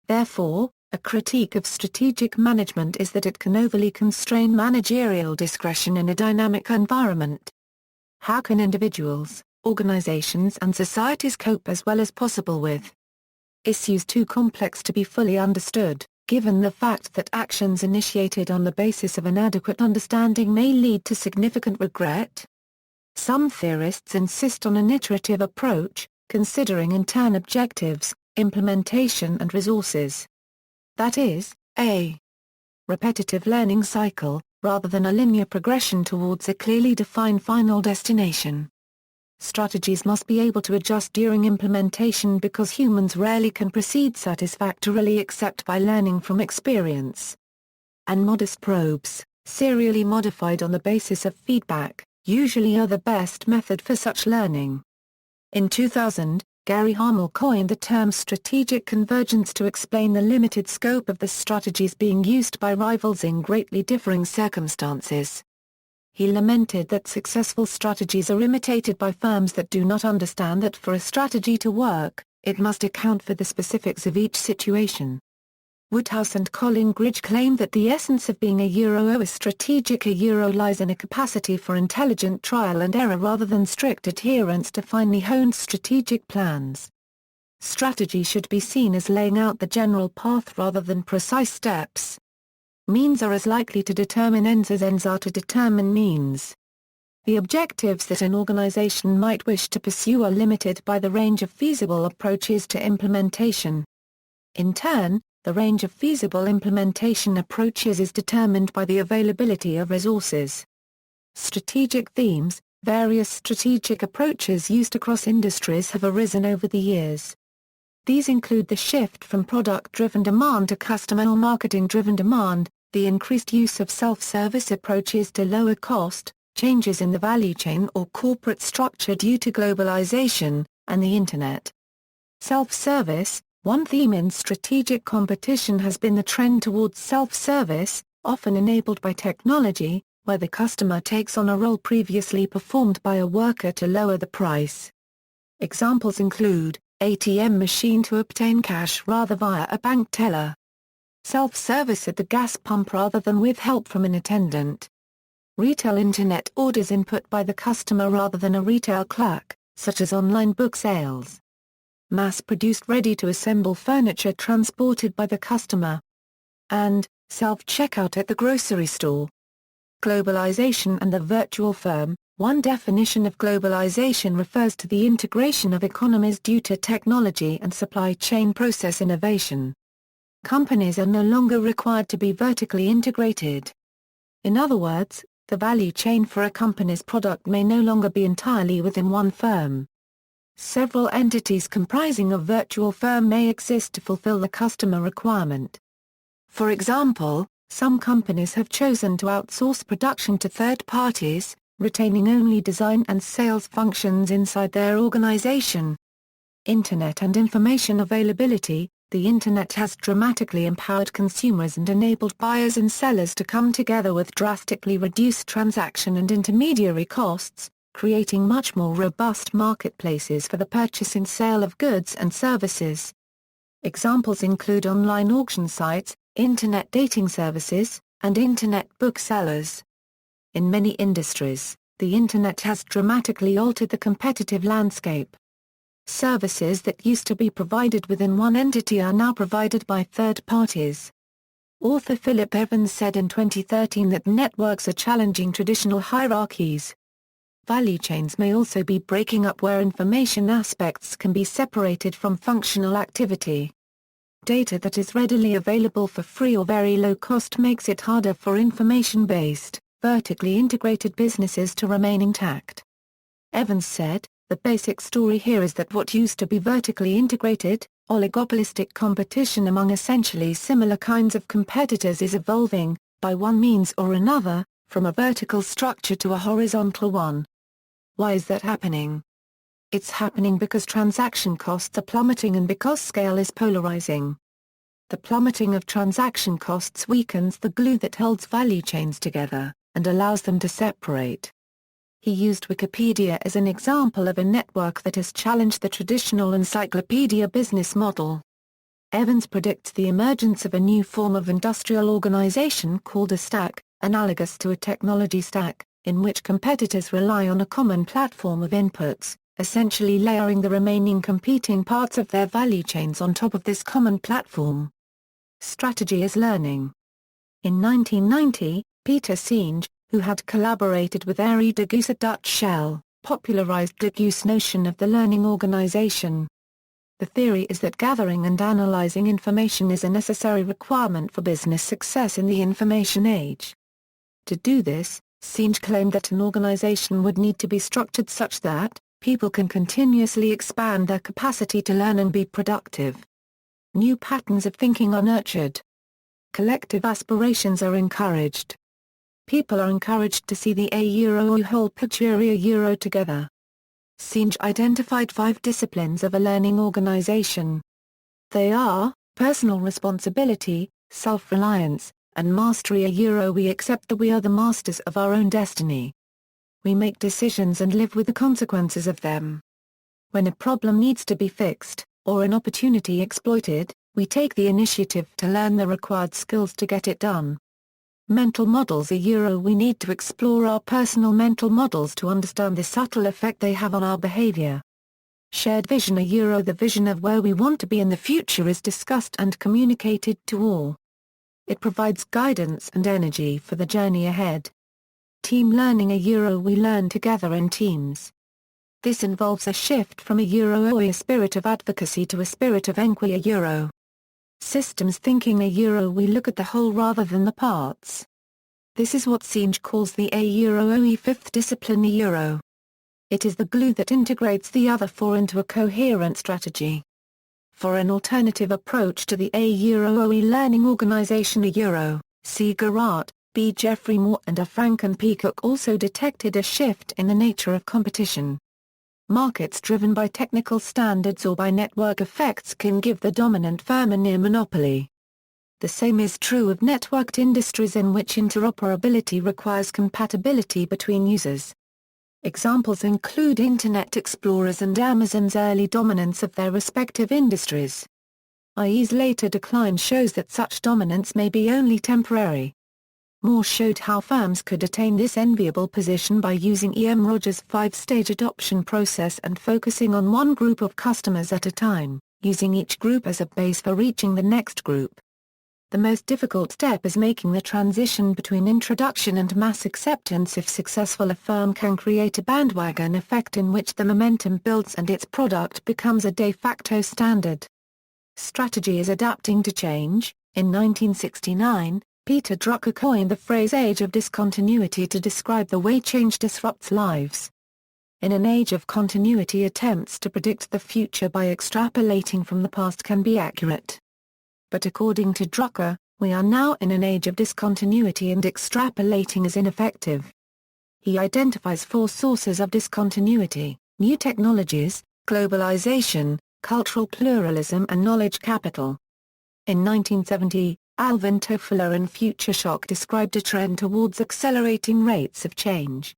Therefore, a critique of strategic management is that it can overly constrain managerial discretion in a dynamic environment. How can individuals, organizations and societies cope as well as possible with issues too complex to be fully understood, given the fact that actions initiated on the basis of inadequate understanding may lead to significant regret? Some theorists insist on an iterative approach, considering in turn objectives, implementation and resources. That is, a repetitive learning cycle, rather than a linear progression towards a clearly defined final destination. Strategies must be able to adjust during implementation because humans rarely can proceed satisfactorily except by learning from experience. And modest probes, serially modified on the basis of feedback, usually are the best method for such learning. In 2000, Gary Hamel coined the term strategic convergence to explain the limited scope of the strategies being used by rivals in greatly differing circumstances. He lamented that successful strategies are imitated by firms that do not understand that for a strategy to work, it must account for the specifics of each situation. Woodhouse and Colin Gridge claim that the essence of being a strategic lies in a capacity for intelligent trial and error rather than strict adherence to finely honed strategic plans. Strategy should be seen as laying out the general path rather than precise steps. Means are as likely to determine ends as ends are to determine means. The objectives that an organization might wish to pursue are limited by the range of feasible approaches to implementation. In turn, the range of feasible implementation approaches is determined by the availability of resources. Strategic themes: various strategic approaches used across industries have arisen over the years. These include the shift from product-driven demand to customer or marketing-driven demand, the increased use of self-service approaches to lower cost, changes in the value chain or corporate structure due to globalization, and the Internet. Self-service. One theme in strategic competition has been the trend towards self-service, often enabled by technology, where the customer takes on a role previously performed by a worker to lower the price. Examples include ATM machine to obtain cash rather via a bank teller. Self-service at the gas pump rather than with help from an attendant. Retail internet orders input by the customer rather than a retail clerk, such as online book sales. Mass-produced ready-to-assemble furniture transported by the customer. And self-checkout at the grocery store. Globalization and the virtual firm. One definition of globalization refers to the integration of economies due to technology and supply chain process innovation. Companies are no longer required to be vertically integrated. In other words, the value chain for a company's product may no longer be entirely within one firm. Several entities comprising a virtual firm may exist to fulfill the customer requirement. For example, some companies have chosen to outsource production to third parties, retaining only design and sales functions inside their organization. Internet and information availability. The Internet has dramatically empowered consumers and enabled buyers and sellers to come together with drastically reduced transaction and intermediary costs, creating much more robust marketplaces for the purchase and sale of goods and services. Examples include online auction sites, Internet dating services, and Internet booksellers. In many industries, the Internet has dramatically altered the competitive landscape. Services that used to be provided within one entity are now provided by third parties. Author Philip Evans said in 2013 that networks are challenging traditional hierarchies. Value chains may also be breaking up where information aspects can be separated from functional activity. Data that is readily available for free or very low cost makes it harder for information-based, vertically integrated businesses to remain intact. Evans said, "The basic story here is that what used to be vertically integrated, oligopolistic competition among essentially similar kinds of competitors is evolving, by one means or another, from a vertical structure to a horizontal one." Why is that happening? It's happening because transaction costs are plummeting and because scale is polarizing. The plummeting of transaction costs weakens the glue that holds value chains together, and allows them to separate. He used Wikipedia as an example of a network that has challenged the traditional encyclopedia business model. Evans predicts the emergence of a new form of industrial organization called a stack, analogous to a technology stack, in which competitors rely on a common platform of inputs, essentially layering the remaining competing parts of their value chains on top of this common platform. Strategy as learning. In 1990, Peter Senge, who had collaborated with Arie de Geus at Dutch Shell, popularized de Geus' notion of the learning organization. The theory is that gathering and analyzing information is a necessary requirement for business success in the information age. To do this, Senge claimed that an organization would need to be structured such that people can continuously expand their capacity to learn and be productive. New patterns of thinking are nurtured. Collective aspirations are encouraged. People are encouraged to see the whole picture together. Senge identified 5 disciplines of a learning organization. They are, personal responsibility, self-reliance, and mastery. We accept that we are the masters of our own destiny. We make decisions and live with the consequences of them. When a problem needs to be fixed, or an opportunity exploited, we take the initiative to learn the required skills to get it done. Mental models. We need to explore our personal mental models to understand the subtle effect they have on our behavior. Shared vision. The vision of where we want to be in the future is discussed and communicated to all. It provides guidance and energy for the journey ahead. Team learning. We learn together in teams. This involves a shift from a spirit of advocacy to a spirit of enquiry. Systems thinking. We look at the whole rather than the parts. This is what Senge calls the fifth discipline. It is the glue that integrates the other 4 into a coherent strategy. For an alternative approach to the learning organization see Garat, B. Geoffrey Moore and A. Franken Peacock also detected a shift in the nature of competition. Markets driven by technical standards or by network effects can give the dominant firm a near monopoly. The same is true of networked industries in which interoperability requires compatibility between users. Examples include Internet Explorers and Amazon's early dominance of their respective industries. IE's later decline shows that such dominance may be only temporary. Moore showed how firms could attain this enviable position by using E.M. Rogers' five-stage adoption process and focusing on one group of customers at a time, using each group as a base for reaching the next group. The most difficult step is making the transition between introduction and mass acceptance. If successful, a firm can create a bandwagon effect in which the momentum builds and its product becomes a de facto standard. Strategy is adapting to change. In 1969, Peter Drucker coined the phrase "age of discontinuity" to describe the way change disrupts lives. In an age of continuity, attempts to predict the future by extrapolating from the past can be accurate. But according to Drucker, we are now in an age of discontinuity and extrapolating is ineffective. He identifies four sources of discontinuity: new technologies, globalization, cultural pluralism and knowledge capital. In 1970, Alvin Toffler in Future Shock described a trend towards accelerating rates of change.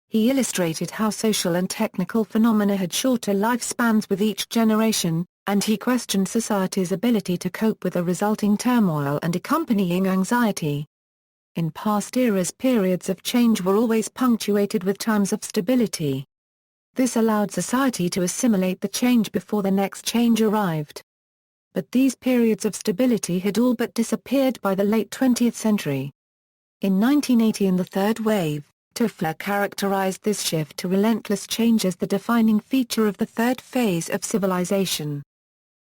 He illustrated how social and technical phenomena had shorter lifespans with each generation, and he questioned society's ability to cope with the resulting turmoil and accompanying anxiety. In past eras, periods of change were always punctuated with times of stability. This allowed society to assimilate the change before the next change arrived. But these periods of stability had all but disappeared by the late 20th century. In 1980 and the third wave, Toffler characterized this shift to relentless change as the defining feature of the third phase of civilization.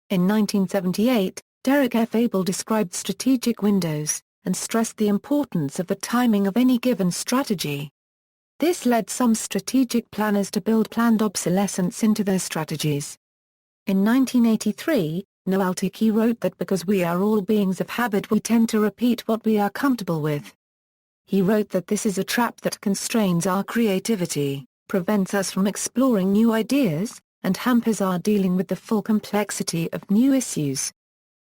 In 1978, Derek F. Abel described strategic windows, and stressed the importance of the timing of any given strategy. This led some strategic planners to build planned obsolescence into their strategies. In 1983, Noel Tiki wrote that because we are all beings of habit, we tend to repeat what we are comfortable with. He wrote that this is a trap that constrains our creativity, prevents us from exploring new ideas, and hampers our dealing with the full complexity of new issues.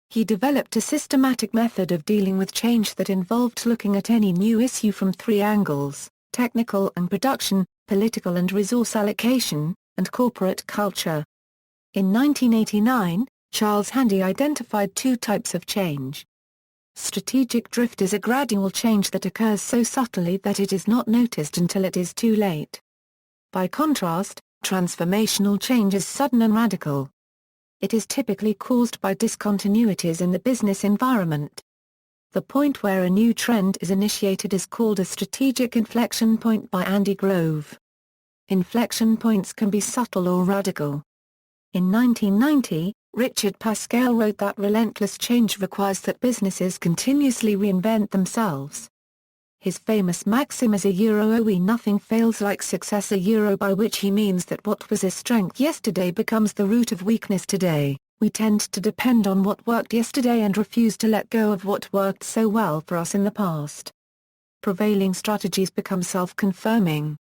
He developed a systematic method of dealing with change that involved looking at any new issue from three angles: technical and production, political and resource allocation, and corporate culture. In 1989, Charles Handy identified two types of change. Strategic drift is a gradual change that occurs so subtly that it is not noticed until it is too late. By contrast, transformational change is sudden and radical. It is typically caused by discontinuities in the business environment. The point where a new trend is initiated is called a strategic inflection point by Andy Grove. Inflection points can be subtle or radical. In 1990, Richard Pascal wrote that relentless change requires that businesses continuously reinvent themselves. His famous maxim is "OE nothing fails like success", by which he means that what was a strength yesterday becomes the root of weakness today. We tend to depend on what worked yesterday and refuse to let go of what worked so well for us in the past. Prevailing strategies become self-confirming.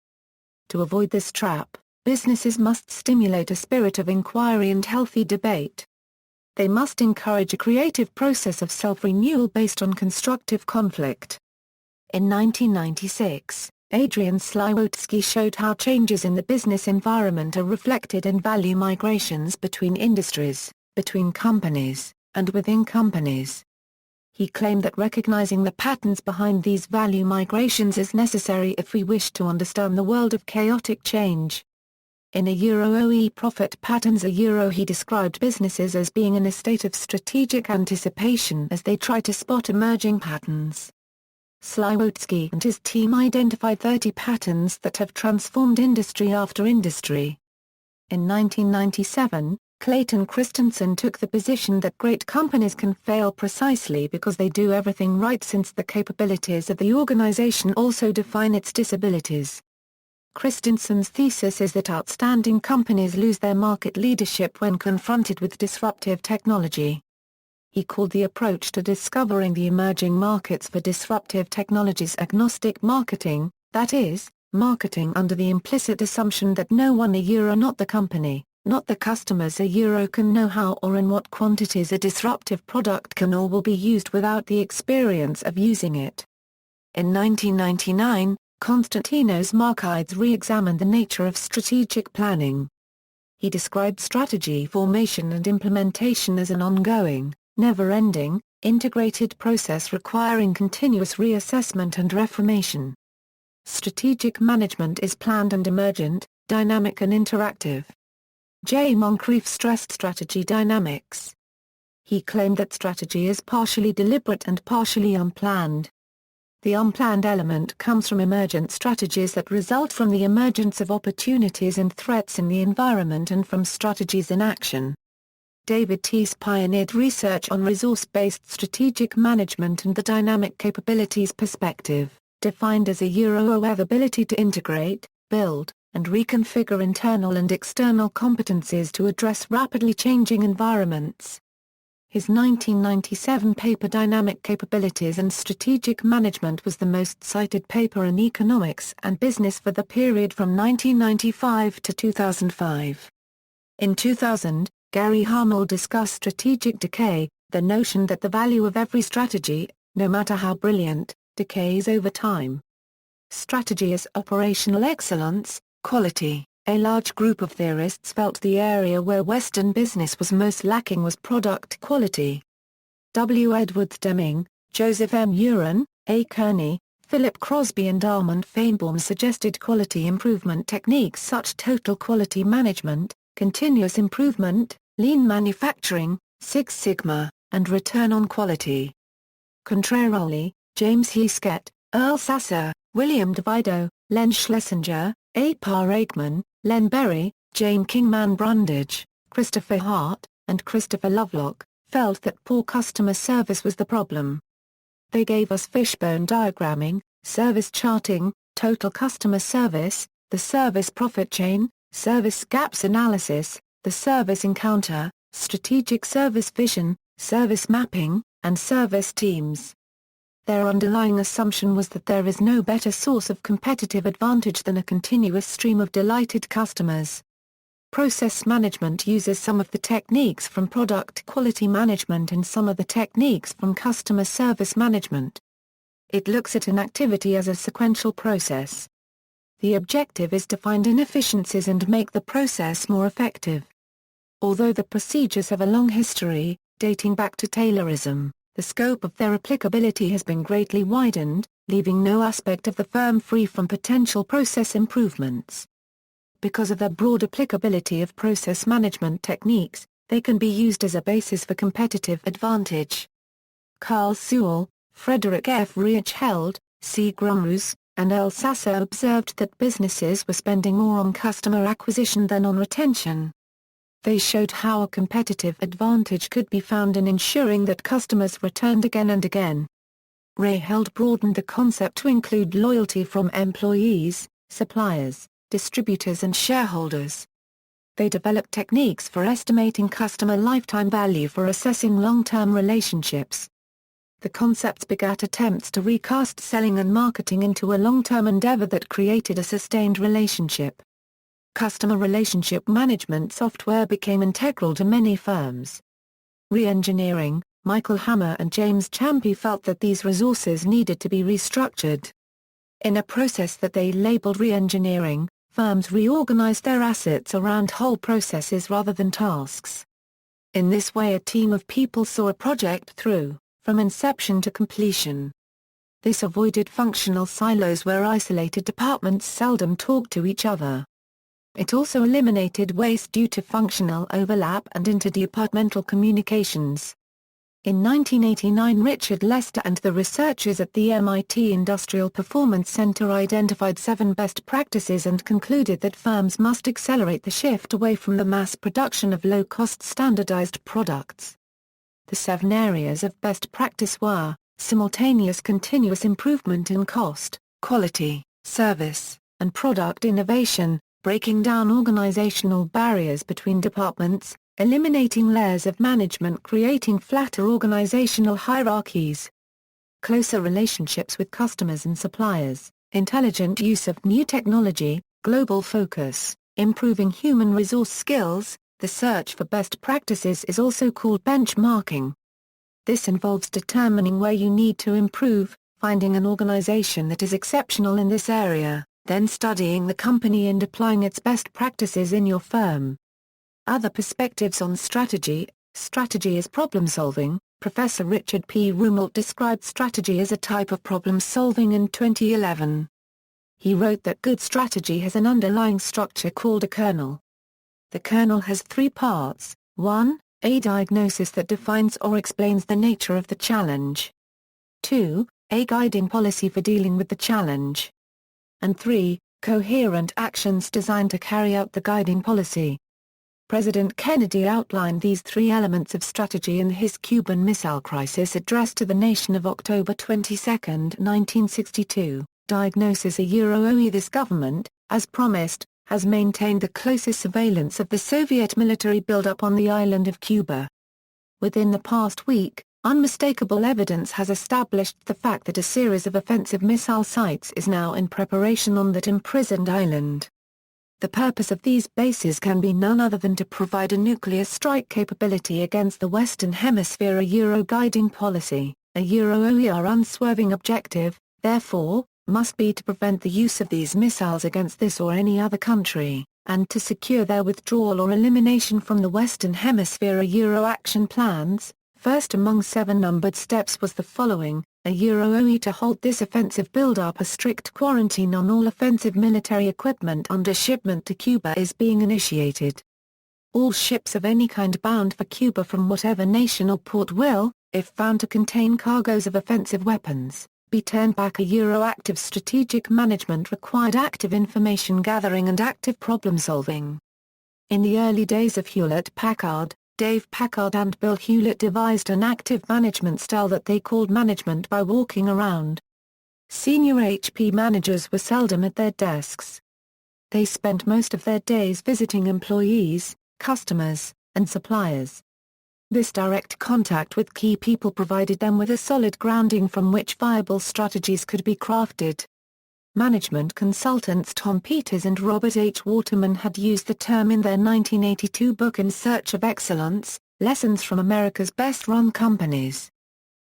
To avoid this trap, businesses must stimulate a spirit of inquiry and healthy debate. They must encourage a creative process of self-renewal based on constructive conflict. In 1996, Adrian Sliwotsky showed how changes in the business environment are reflected in value migrations between industries, between companies, and within companies. He claimed that recognizing the patterns behind these value migrations is necessary if we wish to understand the world of chaotic change. In OE profit patterns he described businesses as being in a state of strategic anticipation as they try to spot emerging patterns. Sliwotsky and his team identified 30 patterns that have transformed industry after industry. In 1997, Clayton Christensen took the position that great companies can fail precisely because they do everything right, since the capabilities of the organization also define its disabilities. Christensen's thesis is that outstanding companies lose their market leadership when confronted with disruptive technology. He called the approach to discovering the emerging markets for disruptive technologies agnostic marketing, that is, marketing under the implicit assumption that no one not the company, not the customers can know how or in what quantities a disruptive product can or will be used without the experience of using it. In 1999, Konstantinos Markides re-examined the nature of strategic planning. He described strategy formation and implementation as an ongoing, never-ending, integrated process requiring continuous reassessment and reformation. Strategic management is planned and emergent, dynamic and interactive. J. Moncrief stressed strategy dynamics. He claimed that strategy is partially deliberate and partially unplanned. The unplanned element comes from emergent strategies that result from the emergence of opportunities and threats in the environment and from strategies in action. David Teese pioneered research on resource-based strategic management and the dynamic capabilities perspective, defined as a ability to integrate, build, and reconfigure internal and external competencies to address rapidly changing environments. His 1997 paper Dynamic Capabilities and Strategic Management was the most cited paper in economics and business for the period from 1995 to 2005. In 2000, Gary Hamel discussed strategic decay, the notion that the value of every strategy, no matter how brilliant, decays over time. Strategy as operational excellence, quality. A large group of theorists felt the area where Western business was most lacking was product quality. W. Edwards Deming, Joseph M. Uren, A. Kearney, Philip Crosby and Armand Feinbaum suggested quality improvement techniques such as total quality management, continuous improvement, lean manufacturing, Six Sigma, and return on quality. Contrarily, James Heskett, Earl Sasser, William DeVito, Len Schlesinger, A. Parr Aikman, Len Berry, Jane Kingman Brundage, Christopher Hart, and Christopher Lovelock, felt that poor customer service was the problem. They gave us fishbone diagramming, service charting, total customer service, the service profit chain, service gaps analysis, the service encounter, strategic service vision, service mapping, and service teams. Their underlying assumption was that there is no better source of competitive advantage than a continuous stream of delighted customers. Process management uses some of the techniques from product quality management and some of the techniques from customer service management. It looks at an activity as a sequential process. The objective is to find inefficiencies and make the process more effective. Although the procedures have a long history, dating back to Taylorism, the scope of their applicability has been greatly widened, leaving no aspect of the firm free from potential process improvements. Because of their broad applicability of process management techniques, they can be used as a basis for competitive advantage. Carl Sewell, Frederick F. Reichheld, C. Grumrus, and Earl Sasser observed that businesses were spending more on customer acquisition than on retention. They showed how a competitive advantage could be found in ensuring that customers returned again and again. Reichheld broadened the concept to include loyalty from employees, suppliers, distributors and shareholders. They developed techniques for estimating customer lifetime value for assessing long-term relationships. The concepts begat attempts to recast selling and marketing into a long-term endeavor that created a sustained relationship. Customer relationship management software became integral to many firms. Re-engineering, Michael Hammer and James Champy felt that these resources needed to be restructured. In a process that they labeled re-engineering, firms reorganized their assets around whole processes rather than tasks. In this way a team of people saw a project through, from inception to completion. This avoided functional silos where isolated departments seldom talked to each other. It also eliminated waste due to functional overlap and interdepartmental communications. In 1989 Richard Lester and the researchers at the MIT Industrial Performance Center identified 7 best practices and concluded that firms must accelerate the shift away from the mass production of low-cost standardized products. The 7 areas of best practice were, simultaneous continuous improvement in cost, quality, service, and product innovation, breaking down organizational barriers between departments, eliminating layers of management, creating flatter organizational hierarchies, closer relationships with customers and suppliers, intelligent use of new technology, global focus, improving human resource skills. The search for best practices is also called benchmarking. This involves determining where you need to improve, finding an organization that is exceptional in this area, then studying the company and applying its best practices in your firm. Other perspectives on strategy. Strategy is problem solving. Professor Richard P. Rumelt described strategy as a type of problem solving in 2011. He wrote that good strategy has an underlying structure called a kernel. The kernel has three parts: 1. A diagnosis that defines or explains the nature of the challenge. 2. A guiding policy for dealing with the challenge. And 3. Coherent actions designed to carry out the guiding policy. President Kennedy outlined these three elements of strategy in his Cuban Missile Crisis address to the nation of October 22, 1962. Diagnosis OE. This government, as promised, has maintained the closest surveillance of the Soviet military buildup on the island of Cuba. Within the past week, unmistakable evidence has established the fact that a series of offensive missile sites is now in preparation on that imprisoned island. The purpose of these bases can be none other than to provide a nuclear strike capability against the Western Hemisphere. Guiding policy. Our unswerving objective, therefore, must be to prevent the use of these missiles against this or any other country, and to secure their withdrawal or elimination from the Western Hemisphere. Action plans. First among 7 numbered steps was the following: OE to halt this offensive build-up. A strict quarantine on all offensive military equipment under shipment to Cuba is being initiated. All ships of any kind bound for Cuba from whatever nation or port will, if found to contain cargoes of offensive weapons, be turned back. Active strategic management required active information gathering and active problem solving. In the early days of Hewlett-Packard, Dave Packard and Bill Hewlett devised an active management style that they called management by walking around. Senior HP managers were seldom at their desks. They spent most of their days visiting employees, customers, and suppliers. This direct contact with key people provided them with a solid grounding from which viable strategies could be crafted. Management consultants Tom Peters and Robert H. Waterman had used the term in their 1982 book In Search of Excellence, Lessons from America's Best-Run Companies.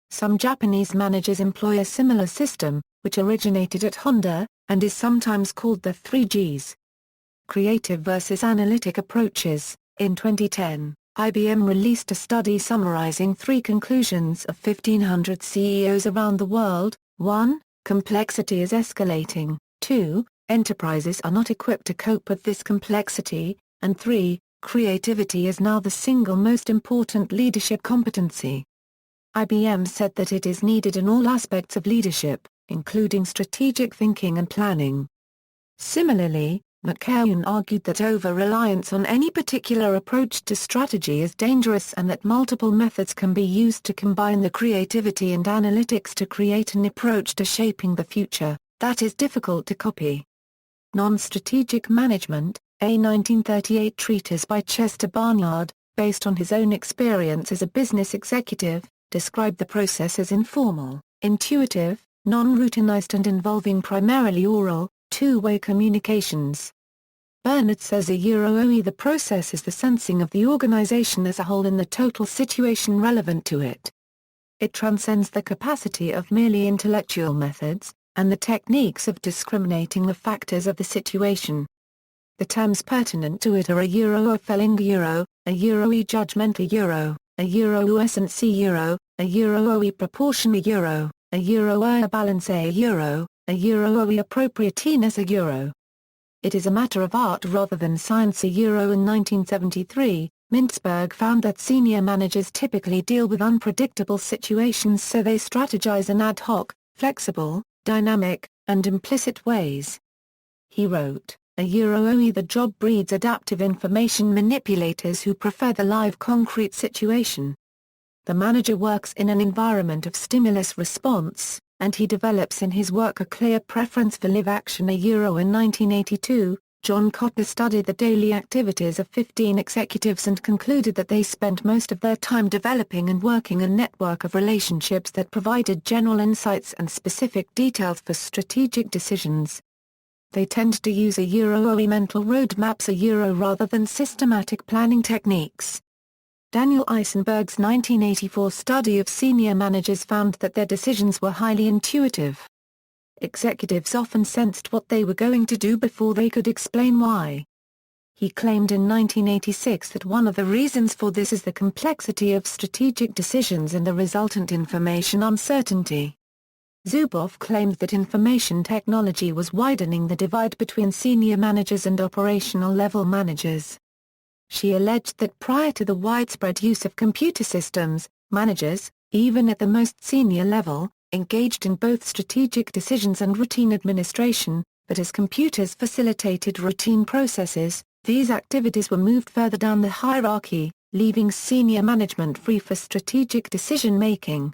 Some Japanese managers employ a similar system, which originated at Honda, and is sometimes called the 3Gs. Creative versus analytic approaches. In 2010, IBM released a study summarizing 3 conclusions of 1,500 CEOs around the world. 1. Complexity is escalating. 2. Enterprises are not equipped to cope with this complexity. And 3. Creativity is now the single most important leadership competency. IBM said that it is needed in all aspects of leadership, including strategic thinking and planning. Similarly, McKeown argued that over-reliance on any particular approach to strategy is dangerous and that multiple methods can be used to combine the creativity and analytics to create an approach to shaping the future that is difficult to copy. Non-Strategic Management, a 1938 treatise by Chester Barnard, based on his own experience as a business executive, described the process as informal, intuitive, non-routinized and involving primarily oral, two-way communications. Bernard says the process is the sensing of the organization as a whole in the total situation relevant to it. It transcends the capacity of merely intellectual methods, and the techniques of discriminating the factors of the situation. The terms pertinent to it are a felling a judgmental a essence a proportion a balance a appropriateness a. It is a matter of art rather than science. In 1973, Mintzberg found that senior managers typically deal with unpredictable situations, so they strategize in ad hoc, flexible, dynamic, and implicit ways. He wrote, the job breeds adaptive information manipulators who prefer the live concrete situation. The manager works in an environment of stimulus response, and he develops in his work a clear preference for live action. In 1982, John Cotter studied the daily activities of 15 executives and concluded that they spent most of their time developing and working a network of relationships that provided general insights and specific details for strategic decisions. They tend to use OE mental roadmaps rather than systematic planning techniques. Daniel Eisenberg's 1984 study of senior managers found that their decisions were highly intuitive. Executives often sensed what they were going to do before they could explain why. He claimed in 1986 that one of the reasons for this is the complexity of strategic decisions and the resultant information uncertainty. Zuboff claimed that information technology was widening the divide between senior managers and operational-level managers. She alleged that prior to the widespread use of computer systems, managers, even at the most senior level, engaged in both strategic decisions and routine administration, but as computers facilitated routine processes, these activities were moved further down the hierarchy, leaving senior management free for strategic decision-making.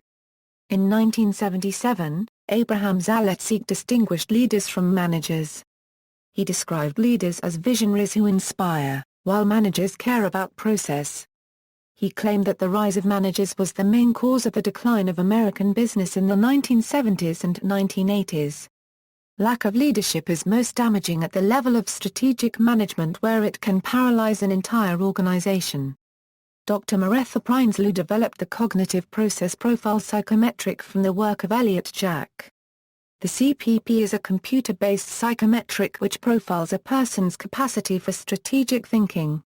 In 1977, Abraham Zaletzig distinguished leaders from managers. He described leaders as visionaries who inspire, while managers care about process. He claimed that the rise of managers was the main cause of the decline of American business in the 1970s and 1980s. Lack of leadership is most damaging at the level of strategic management where it can paralyze an entire organization. Dr. Martha Prinsloo developed the cognitive process profile Psychometric from the work of Elliott Jack. The CPP is a computer-based psychometric which profiles a person's capacity for strategic thinking.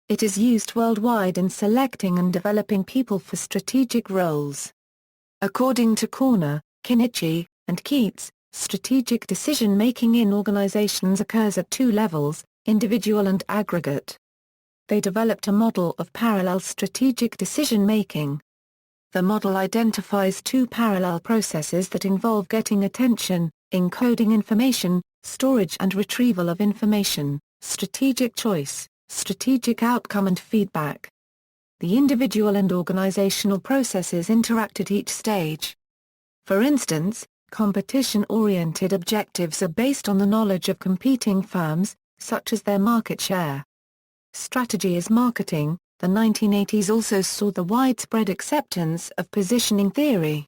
It is used worldwide in selecting and developing people for strategic roles. According to Corner, Kinichi, and Keats, strategic decision-making in organizations occurs at two levels, individual and aggregate. They developed a model of parallel strategic decision-making. The model identifies two parallel processes that involve getting attention, encoding information, storage and retrieval of information, strategic choice, strategic outcome and feedback. The individual and organizational processes interact at each stage. For instance, competition-oriented objectives are based on the knowledge of competing firms, such as their market share. Strategy is marketing. The 1980s also saw the widespread acceptance of positioning theory.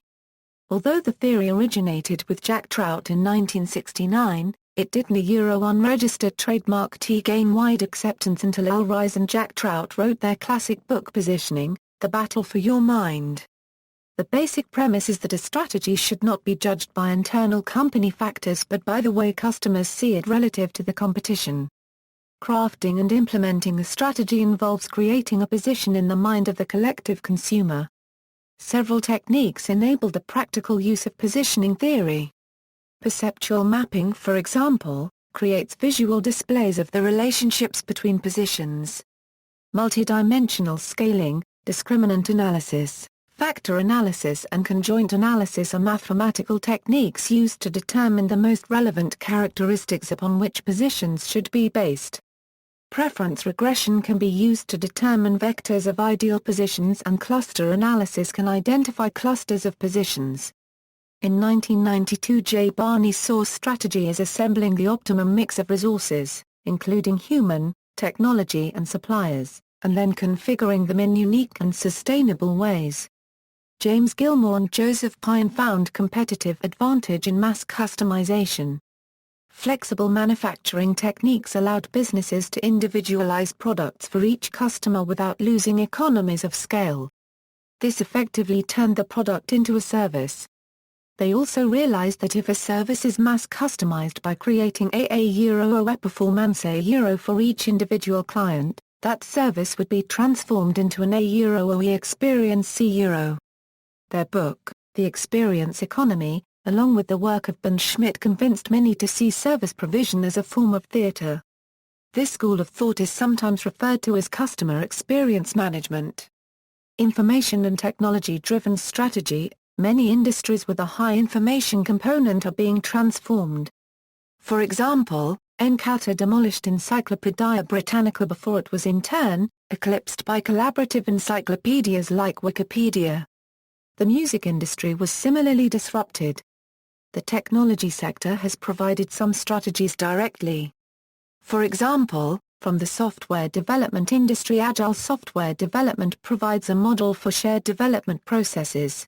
Although the theory originated with Jack Trout in 1969, it didn't unregistered trademark T gain wide acceptance until Al Ries and Jack Trout wrote their classic book Positioning, The Battle for Your Mind. The basic premise is that a strategy should not be judged by internal company factors but by the way customers see it relative to the competition. Crafting and implementing a strategy involves creating a position in the mind of the collective consumer. Several techniques enable the practical use of positioning theory. Perceptual mapping, for example, creates visual displays of the relationships between positions. Multidimensional scaling, discriminant analysis, factor analysis and conjoint analysis are mathematical techniques used to determine the most relevant characteristics upon which positions should be based. Preference regression can be used to determine vectors of ideal positions and cluster analysis can identify clusters of positions. In 1992 J. Barney saw strategy as assembling the optimum mix of resources, including human, technology and suppliers, and then configuring them in unique and sustainable ways. James Gilmore and Joseph Pine found competitive advantage in mass customization. Flexible manufacturing techniques allowed businesses to individualize products for each customer without losing economies of scale. This effectively turned the product into a service. They also realized that if a service is mass customized by creating a performance for each individual client, that service would be transformed into an a experience Their book, The Experience Economy, along with the work of Ben Schmidt convinced many to see service provision as a form of theater. This school of thought is sometimes referred to as customer experience management. Information and technology-driven strategy. Many industries with a high information component are being transformed. For example, Encarta demolished Encyclopaedia Britannica before it was in turn eclipsed by collaborative encyclopedias like Wikipedia. The music industry was similarly disrupted. The technology sector has provided some strategies directly. For example, from the software development industry, agile software development provides a model for shared development processes.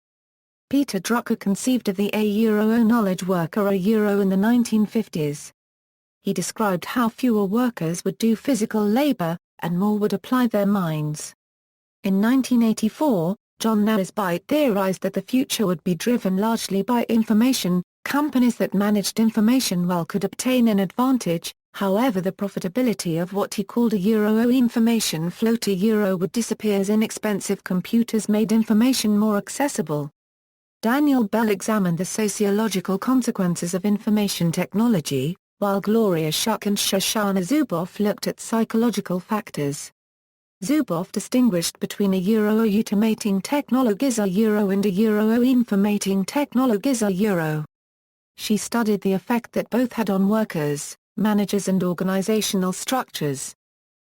Peter Drucker conceived of the A-O knowledge worker in the 1950s. He described how fewer workers would do physical labor, and more would apply their minds. In 1984, John Naisbitt theorized that the future would be driven largely by information. Companies that managed information well could obtain an advantage, however the profitability of what he called a information flow to would disappear as inexpensive computers made information more accessible. Daniel Bell examined the sociological consequences of information technology, while Gloria Schuck and Shoshana Zuboff looked at psychological factors. Zuboff distinguished between automating technologies and informating technologies. She studied the effect that both had on workers, managers and organizational structures.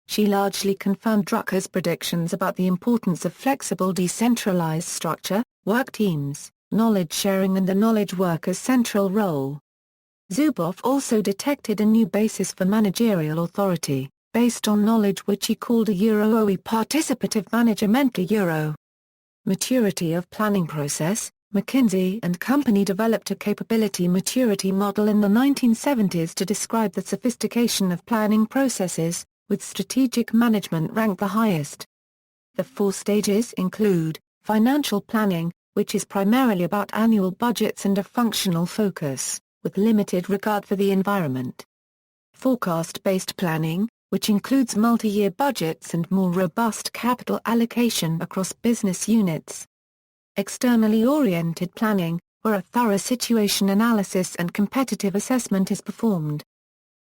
She largely confirmed Drucker's predictions about the importance of flexible decentralized structure, work teams, knowledge sharing and the knowledge worker's central role. Zuboff also detected a new basis for managerial authority, based on knowledge which he called a participative management. Maturity of planning process. McKinsey & Company developed a capability maturity model in the 1970s to describe the sophistication of planning processes, with strategic management ranked the highest. The 4 stages include financial planning, which is primarily about annual budgets and a functional focus, with limited regard for the environment. Forecast-based planning, which includes multi-year budgets and more robust capital allocation across business units. Externally oriented planning, where a thorough situation analysis and competitive assessment is performed.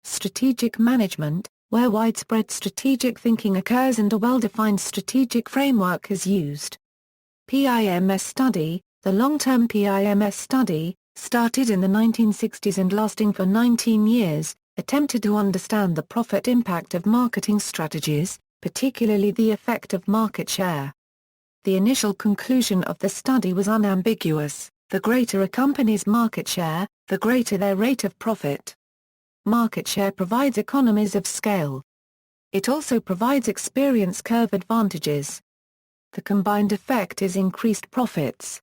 Strategic management, where widespread strategic thinking occurs and a well-defined strategic framework is used. PIMS study, the long-term PIMS study, started in the 1960s and lasting for 19 years, attempted to understand the profit impact of marketing strategies, particularly the effect of market share. The initial conclusion of the study was unambiguous: the greater a company's market share, the greater their rate of profit. Market share provides economies of scale. It also provides experience curve advantages. The combined effect is increased profits.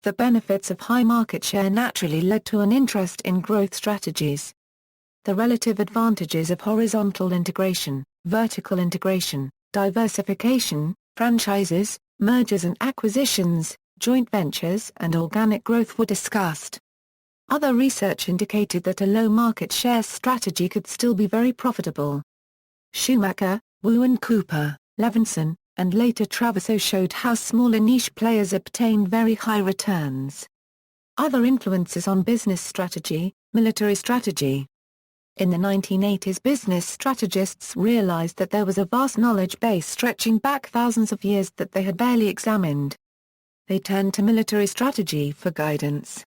The benefits of high market share naturally led to an interest in growth strategies. The relative advantages of horizontal integration, vertical integration, diversification, franchises, mergers and acquisitions, joint ventures and organic growth were discussed. Other research indicated that a low market share strategy could still be very profitable. Schumacher, Wu and Cooper, Levinson, and later Traverso showed how smaller niche players obtain very high returns. Other influences on business strategy, military strategy. In the 1980s, business strategists realized that there was a vast knowledge base stretching back thousands of years that they had barely examined. They turned to military strategy for guidance.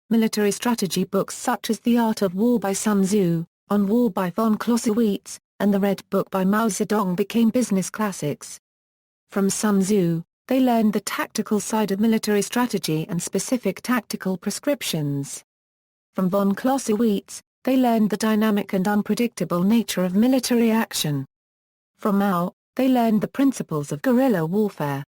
Military strategy books such as The Art of War by Sun Tzu, On War by von Clausewitz, and The Red Book by Mao Zedong became business classics. From Sun Tzu, they learned the tactical side of military strategy and specific tactical prescriptions. From von Clausewitz, they learned the dynamic and unpredictable nature of military action. From Mao, they learned the principles of guerrilla warfare.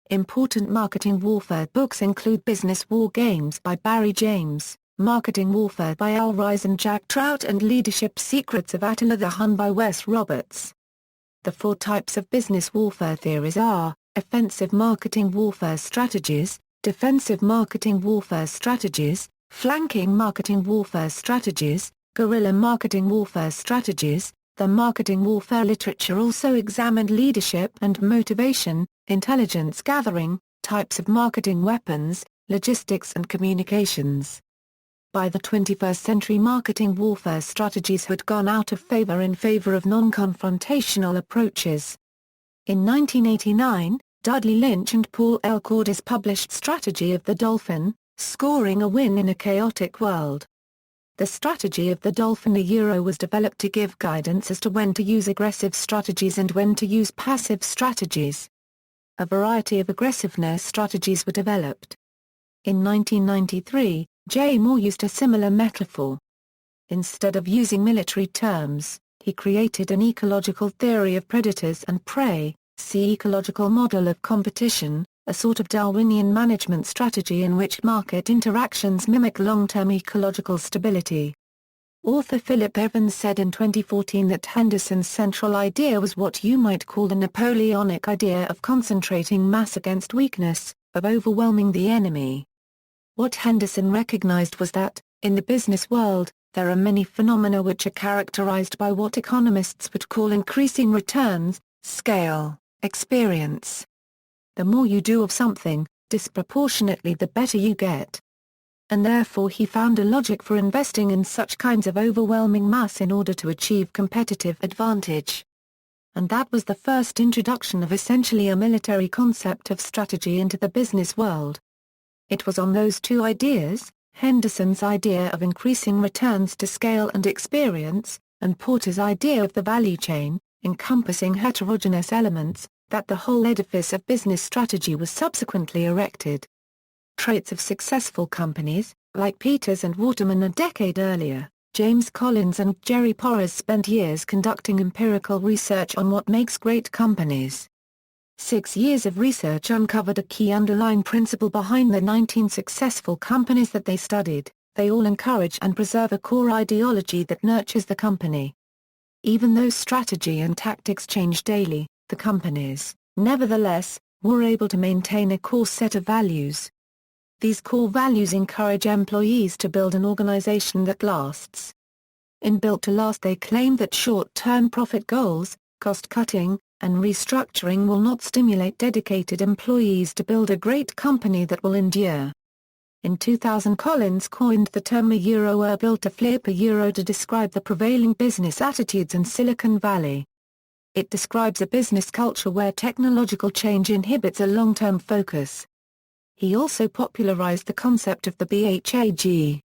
Important marketing warfare books include Business War Games by Barry James, Marketing Warfare by Al Ries and Jack Trout, and Leadership Secrets of Attila the Hun by Wes Roberts. The 4 types of business warfare theories are: offensive marketing warfare strategies, defensive marketing warfare strategies, flanking marketing warfare strategies, guerrilla marketing warfare strategies. The marketing warfare literature also examined leadership and motivation, intelligence gathering, types of marketing weapons, logistics and communications. By the 21st century, marketing warfare strategies had gone out of favor in favor of non-confrontational approaches. In 1989, Dudley Lynch and Paul L. Cordes published Strategy of the Dolphin, Scoring a Win in a Chaotic World. The strategy of the Dolphin was developed to give guidance as to when to use aggressive strategies and when to use passive strategies. A variety of aggressiveness strategies were developed. In 1993, J. Moore used a similar metaphor. Instead of using military terms, he created an ecological theory of predators and prey, see ecological model of competition, a sort of Darwinian management strategy in which market interactions mimic long-term ecological stability. Author Philip Evans said in 2014 that Henderson's central idea was what you might call the Napoleonic idea of concentrating mass against weakness, of overwhelming the enemy. What Henderson recognized was that, in the business world, there are many phenomena which are characterized by what economists would call increasing returns, scale, experience. The more you do of something, disproportionately the better you get. And therefore he found a logic for investing in such kinds of overwhelming mass in order to achieve competitive advantage. And that was the first introduction of essentially a military concept of strategy into the business world. It was on those two ideas, Henderson's idea of increasing returns to scale and experience, and Porter's idea of the value chain, encompassing heterogeneous elements, that the whole edifice of business strategy was subsequently erected. Traits of successful companies, like Peters and Waterman a decade earlier, James Collins and Jerry Porras spent years conducting empirical research on what makes great companies. 6 years of research uncovered a key underlying principle behind the 19 successful companies that they studied: they all encourage and preserve a core ideology that nurtures the company. Even though strategy and tactics change daily, the companies, nevertheless, were able to maintain a core set of values. These core values encourage employees to build an organization that lasts. In Built to Last they claim that short-term profit goals, cost-cutting, and restructuring will not stimulate dedicated employees to build a great company that will endure. In 2000 Collins coined the term a built to flip to describe the prevailing business attitudes in Silicon Valley. It describes a business culture where technological change inhibits a long-term focus. He also popularized the concept of the BHAG.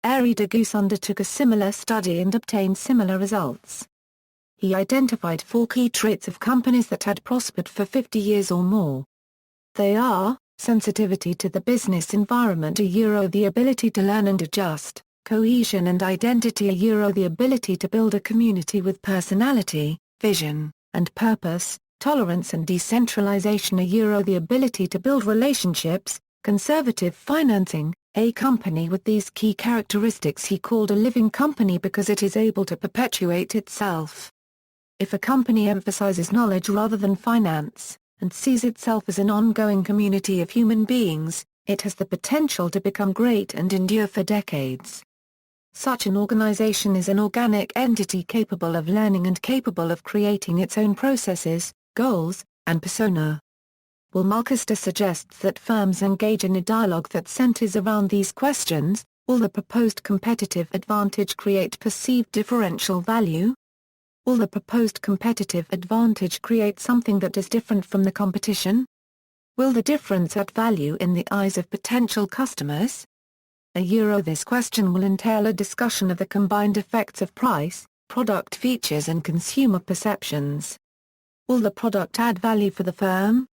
Arie de Geus undertook a similar study and obtained similar results. He identified 4 key traits of companies that had prospered for 50 years or more. They are: sensitivity to the business environment the ability to learn and adjust, cohesion and identity the ability to build a community with personality, vision, and purpose, tolerance and decentralization the ability to build relationships, conservative financing. A company with these key characteristics he called a living company because it is able to perpetuate itself. If a company emphasizes knowledge rather than finance, and sees itself as an ongoing community of human beings, it has the potential to become great and endure for decades. Such an organization is an organic entity capable of learning and capable of creating its own processes, goals, and persona. Will Mulcaster suggests that firms engage in a dialogue that centers around these questions: will the proposed competitive advantage create perceived differential value? Will the proposed competitive advantage create something that is different from the competition? Will the difference add value in the eyes of potential customers? This question will entail a discussion of the combined effects of price, product features and consumer perceptions. Will the product add value for the firm?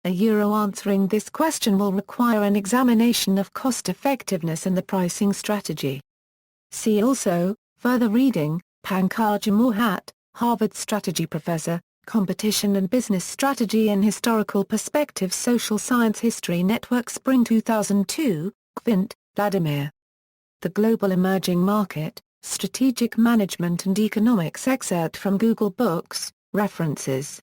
Answering this question will require an examination of cost effectiveness and the pricing strategy. See also, further reading, Pankaj Mohat, Harvard strategy professor, Competition and Business Strategy in Historical Perspective, Social Science History Network, Spring 2002, Kvint, Vladimir. The Global Emerging Market, Strategic Management and Economics, excerpt from Google Books, references.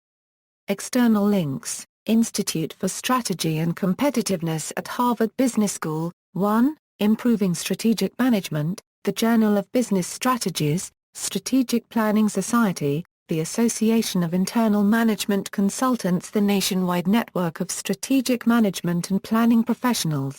External links: Institute for Strategy and Competitiveness at Harvard Business School, 1, Improving Strategic Management, The Journal of Business Strategies, Strategic Planning Society, the Association of Internal Management Consultants, the nationwide network of strategic management and planning professionals.